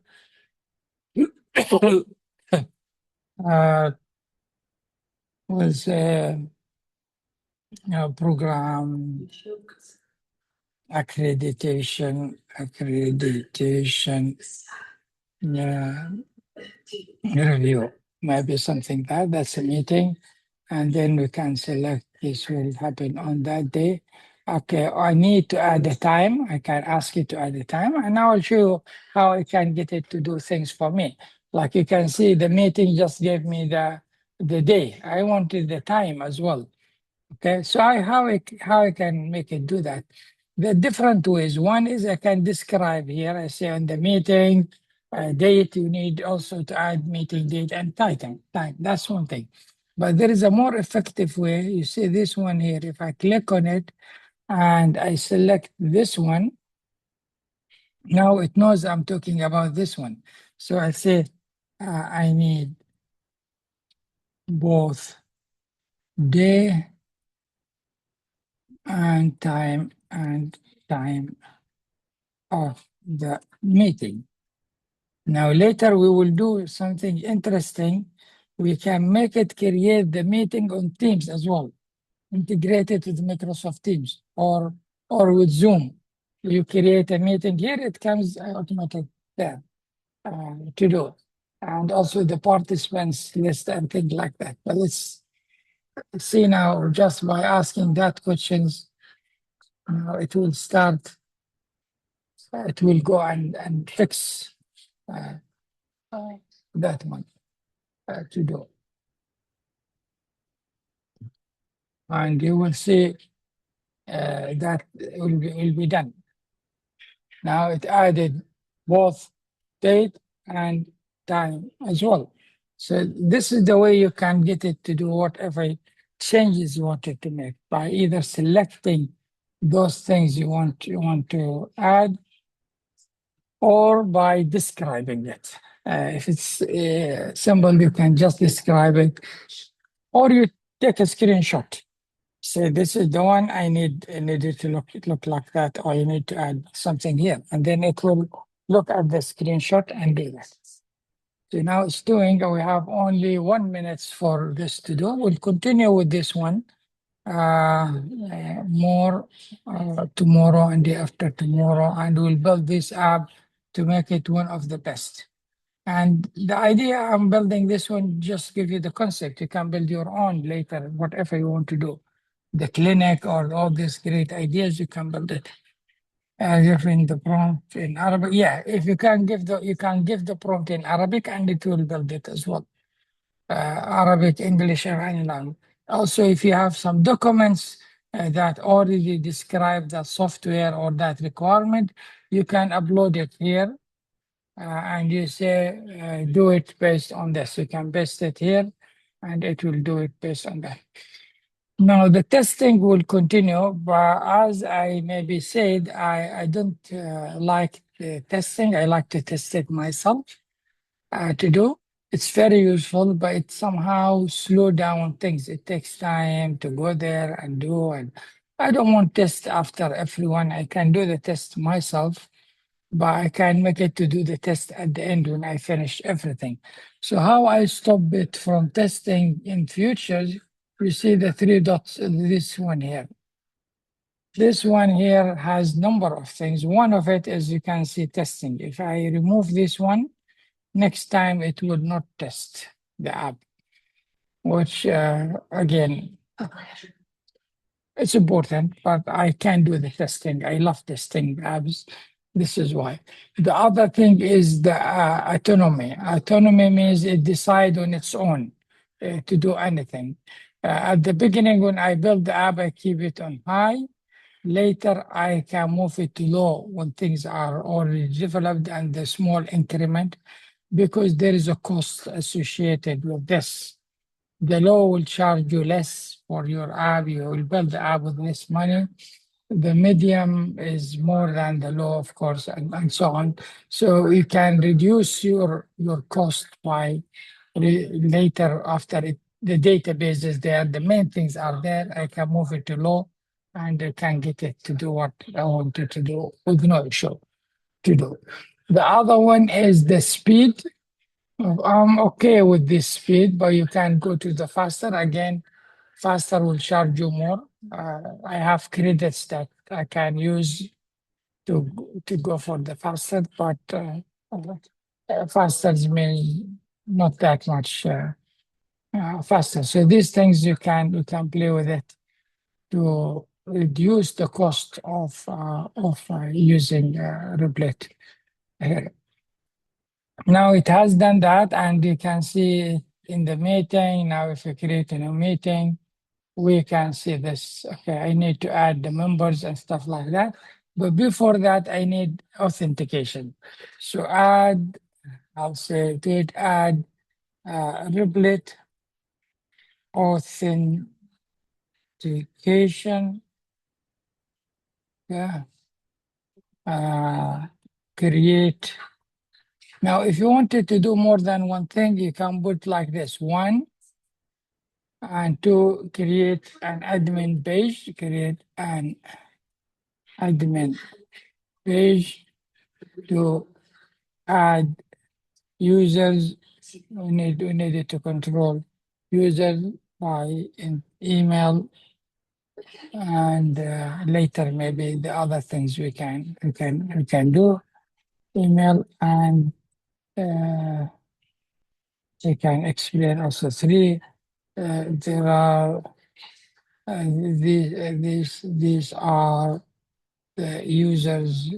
Was program accreditation review, maybe something that's a meeting, and then we can select this will happen on that day. Okay, I need to add a time. I can ask it to add a time, and I will show you how I can get it to do things for me. Like you can see, the meeting just gave me the day. I wanted the time as well. Okay, so how I can make it do that? The different ways. One is I can describe here. I say on the meeting date, you need also to add meeting date and time. That's one thing. But there is a more effective way. You see this one here. If I click on it and I select this one, now it knows I'm talking about this one. So I say I need both day and time of the meeting. Now later we will do something interesting. We can make it create the meeting on Teams as well, integrated with Microsoft Teams or with Zoom. You create a meeting here, it comes automatic there to do. And also the participants list and things like that. But let's see now, just by asking that questions, it will start, it will go and fix that one to do. And you will see that will be done. Now it added both date and time as well. So this is the way you can get it to do whatever changes you wanted to make by either selecting those things you want to add or by describing it. If it's simple, you can just describe it, or you take a screenshot. Say this is the one I need it to look like that, or you need to add something here, and then it will look at the screenshot and do that. So now it's doing. We have only 1 minute for this to do. We'll continue with this one more tomorrow and the after tomorrow, and we'll build this app to make it one of the best. And the idea I'm building this one, just give you the concept. You can build your own later, whatever you want to do. The clinic or all these great ideas, you can build it. Giving the prompt in Arabic. Yeah, if you can give the prompt in Arabic and it will build it as well. Arabic, English, or any language. Also, if you have some documents that already describe the software or that requirement, you can upload it here and you say, do it based on this. You can paste it here and it will do it based on that. Now, the testing will continue, but as I maybe said, I don't like the testing. I like to test it myself to do. It's very useful, but it somehow slow down things. It takes time to go there and do. And I don't want test after everyone. I can do the test myself, but I can make it to do the test at the end when I finish everything. So how I stop it from testing in future, you see the three dots in this one here. This one here has number of things. One of it is you can see testing. If I remove this one, next time it will not test the app, which again, it's important, but I can do the testing. I love testing apps. This is why. The other thing is the autonomy. Autonomy means it decides on its own to do anything. At the beginning, when I build the app, I keep it on high. Later, I can move it to low when things are already developed and the small increment because there is a cost associated with this. The law will charge you less for your app. You will build the app with less money. The medium is more than the law, of course, and so on. So you can reduce your cost by later after the database is there, the main things are there. I can move it to low and I can get it to do what I wanted to do with no issue to do. The other one is the speed. I'm okay with this speed, but you can go to the faster. Again, faster will charge you more. I have credits that I can use to go for the faster, but faster means not that much faster. So these things you can play with it to reduce the cost of using Replit here. Now it has done that, and you can see in the meeting. Now, if you create a new meeting, we can see this. Okay, I need to add the members and stuff like that. But before that, I need authentication. So I'll say did add Replit authentication. Yeah. Create. Now, if you wanted to do more than one thing, you can put like this: one, and to create an admin page, create an admin page to add users. We needed to control users by email, and later maybe the other things we can do email, and we can explain also three. There are these are the users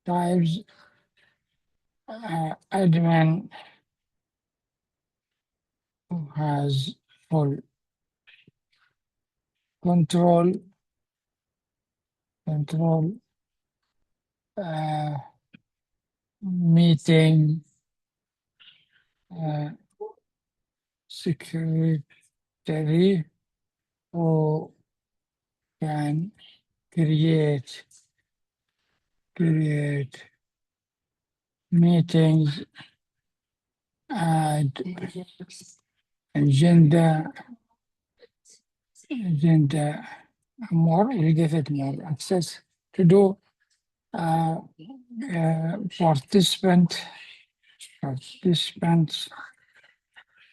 types. Admin has full control uh, meeting secretary who can create meetings, add agenda more. We give it more access to do participants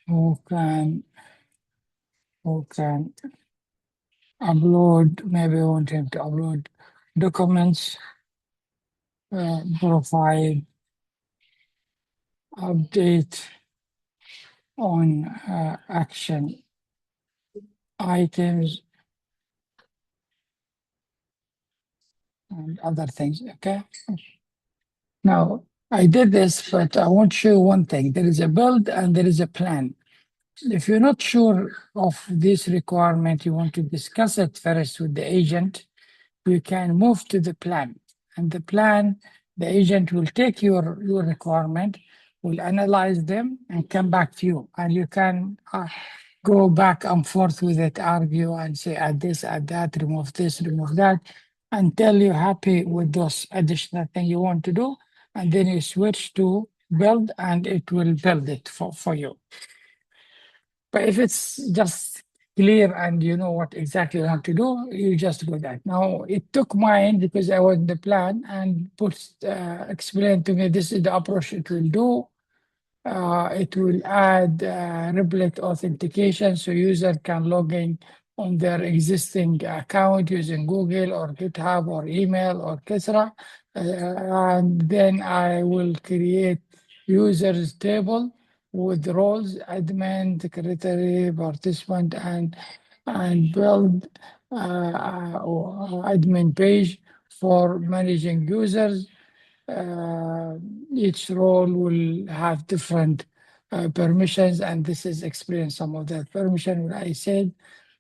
who can upload. Maybe we want him to upload documents, provide update on action items and other things. Okay. Now I did this, but I want to show you one thing. There is a build and there is a plan. If you're not sure of this requirement, you want to discuss it first with the agent, you can move to the plan. And the plan, the agent will take your requirement, will analyze them and come back to you. And you can go back and forth with it, argue and say, add this, add that, remove this, remove that, until you're happy with those additional things you want to do. And then you switch to build and it will build it for you. But if it's just clear and you know what exactly you want to do, you just do that. Now, it took mine because I was in the plan and explained to me this is the approach it will do. It will add Replit authentication so user can log in on their existing account using Google or GitHub or email or etc. And then I will create users table with roles, admin, secretary, participant, and build admin page for managing users. Each role will have different permissions, and this is explain some of that permission. When I said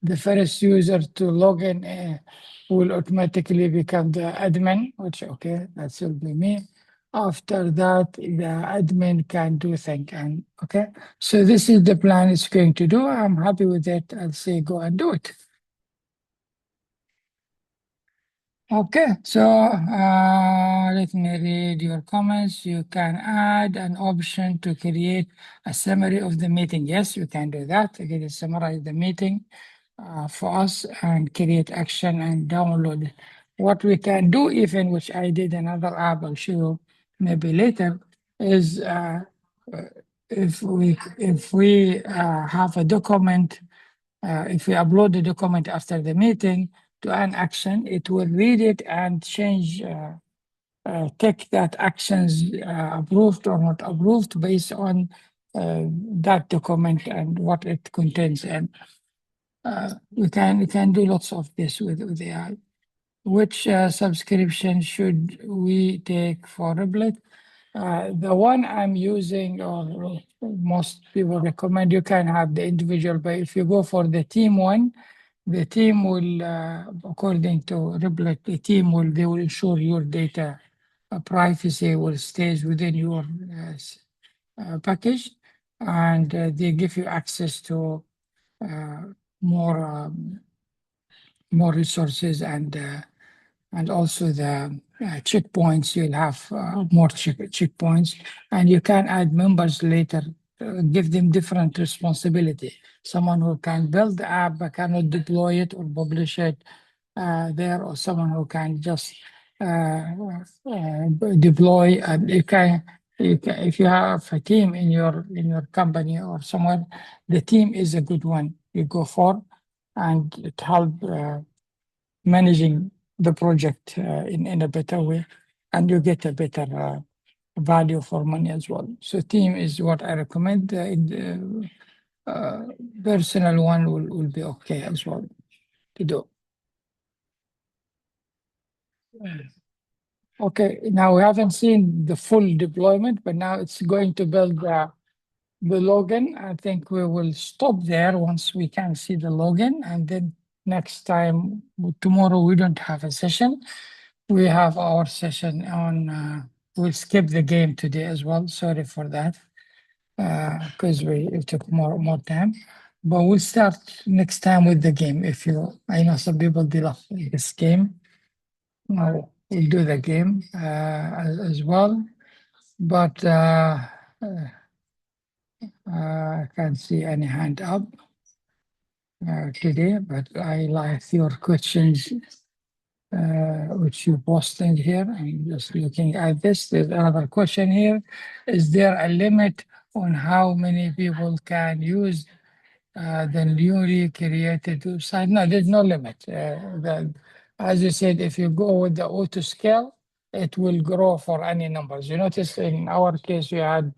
the first user to log in will automatically become the admin, which okay, that will be me. After that, the admin can do things, and okay. So this is the plan it's going to do. I'm happy with it. I'll say go and do it. Okay, so let me read your comments. You can add an option to create a summary of the meeting. Yes, you can do that. Again, summarize the meeting for us and create action and download. What we can do, even which I did another app, I'll show you maybe later, is if we have a document, if we upload the document after the meeting to an action, it will read it and change, take that actions approved or not approved based on that document and what it contains. And we can do lots of this with AI. Which subscription should we take for Replit? The one I'm using, or most people recommend, you can have the individual, but if you go for the team one, the team will, according to Replit, the team they will ensure your data privacy will stays within your package, and they give you access to more more resources and also the checkpoints. You'll have more checkpoints, and you can add members later, give them different responsibility. Someone who can build the app but cannot deploy it or publish it there, or someone who can just deploy. And if you have a team in your company or somewhere, the team is a good one you go for, and it help managing the project in a better way, and you get a better value for money as well. So team is what I recommend. Personal one will be okay as well to do. Okay, now we haven't seen the full deployment, but now it's going to build the login. I think we will stop there once we can see the login, and then next time, tomorrow we don't have a session. We have our session on, we'll skip the game today as well. Sorry for that, because it took more time. But we'll start next time with the game. I know some people love this game. No, we'll do the game as well. But I can't see any hand up today, but I like your questions which you posted here. I'm just looking at this. There's another question here. Is there a limit on how many people can use the newly created website? No, there's no limit. As you said, if you go with the auto scale, it will grow for any numbers. You notice in our case, we had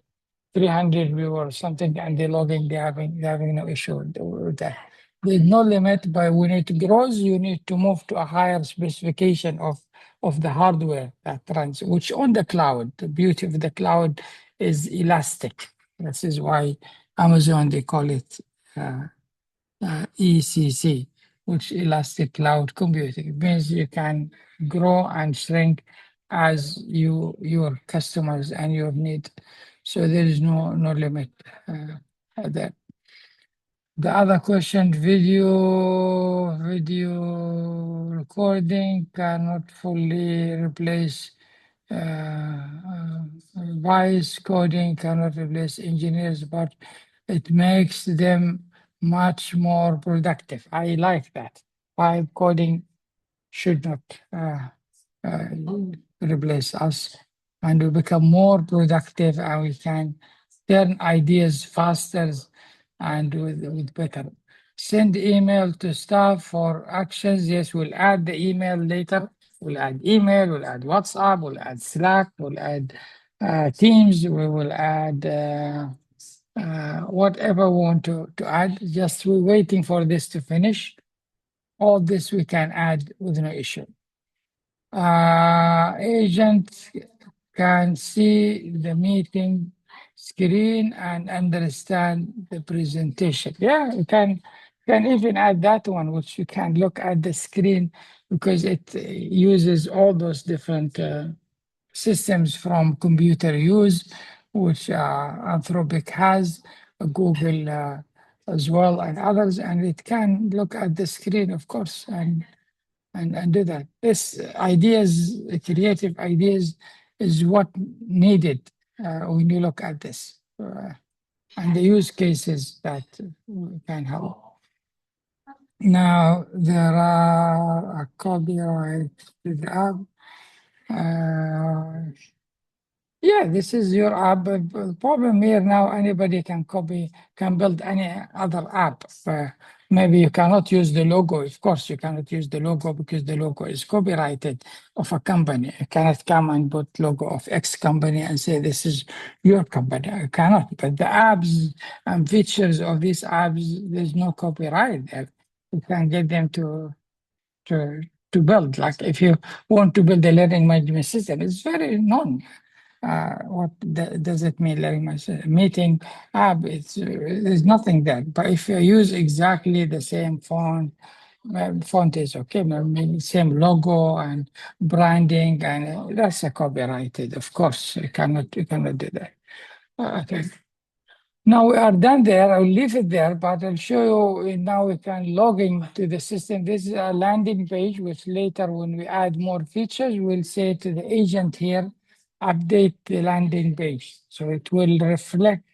300 viewers, something, and they're logging, they're having no issue with that. There's no limit, but when it grows, you need to move to a higher specification of of the hardware that runs, which on the cloud. The beauty of the cloud is elastic. This is why Amazon, they call it ECC, which elastic cloud computing. It means you can grow and shrink as your customers and your need. So there is no limit there. The other question, video recording cannot fully replace voice coding cannot replace engineers, but it makes them much more productive. I like that. Vibe coding should not uh, replace us, and we become more productive, and we can turn ideas faster and with better. Send email to staff for actions. Yes, we'll add the email later. We'll add email, we'll add WhatsApp, we'll add Slack, we'll add Teams, we will add whatever we want to add. Just we're waiting for this to finish. All this we can add with no issue. Agent can see the meeting screen and understand the presentation. Yeah, you can even add that one, which you can look at the screen because it uses all those different systems from computer use, which Anthropic has, Google as well, and others, and it can look at the screen, of course, and do that. This ideas, creative ideas, is what needed when you look at this, and the use cases that can help. Now there are a copyright to the app. Yeah, this is your app. The problem here now, anybody can build any other app. Maybe you cannot use the logo. Of course, you cannot use the logo because the logo is copyrighted of a company. You cannot come and put logo of X company and say this is your company. You cannot. But the apps and features of these apps, there's no copyright there. You can get them to build. Like if you want to build a learning management system, it's very known. What does it mean, learning management meeting app? There's nothing there. But if you use exactly the same font is okay, maybe same logo and branding, and that's a copyrighted. Of course, you cannot do that. Okay. Now we are done there. I'll leave it there, but I'll show you now we can log into the system. This is a landing page, which later when we add more features, we'll say to the agent here, update the landing page. So it will reflect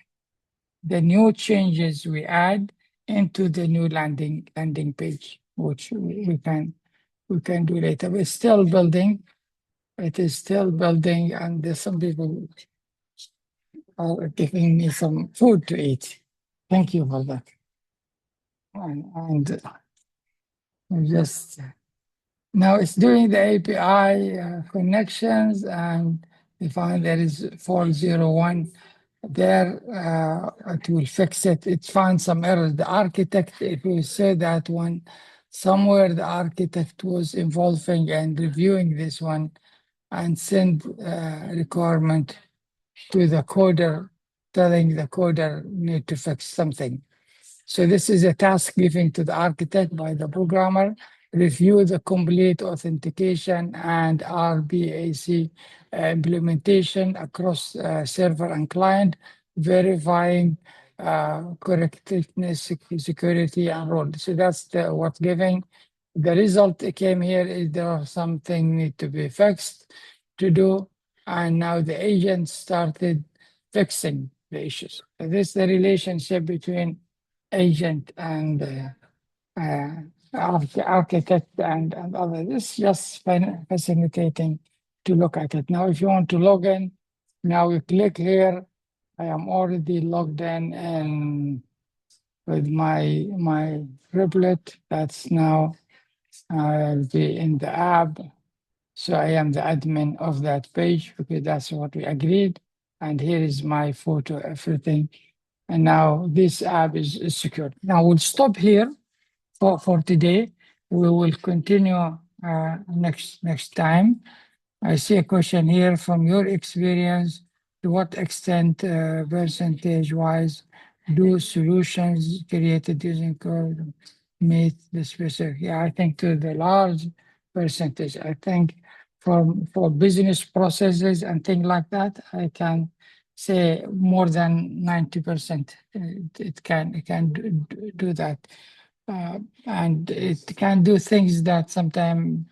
the new changes we add into the new landing page, which we can do later. We're still building. It is still building, and there's some people are giving me some food to eat. Thank you for that. And just now it's doing the API connections, and we find there is 401 there. It will fix it. It finds some errors. The architect, if we say that one, somewhere the architect was involving and reviewing this one and send requirement to the coder, telling the coder need to fix something. So this is a task given to the architect by the programmer, review the complete authentication and RBAC implementation across server and client, verifying correctness, security, and role. So that's what's giving. The result came here is there are something need to be fixed to do, and now the agent started fixing the issues. So this is the relationship between agent and architect and others. It's just fascinating to look at it. Now, if you want to log in, now you click here. I am already logged in and with my Replit. That's now I'll be in the app. So I am the admin of that page because that's what we agreed. And here is my photo, everything. And now this app is secure. Now we'll stop here for today. We will continue next time. I see a question here from your experience. To what extent, percentage-wise, do solutions created using code meet the specific? Yeah, I think to the large percentage. I think for business processes and things like that, I can say more than 90%. It can do that, and it can do things that sometimes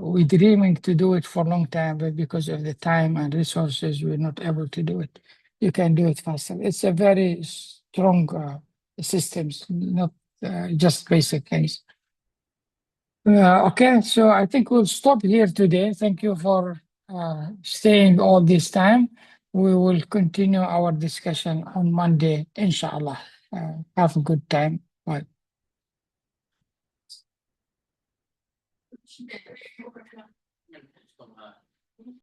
we're dreaming to do it for a long time, but because of the time and resources, we're not able to do it. You can do it faster. It's a very strong systems, not just basic things. Okay, so I think we'll stop here today. Thank you for staying all this time. We will continue our discussion on Monday, inshallah. Have a good time. Bye.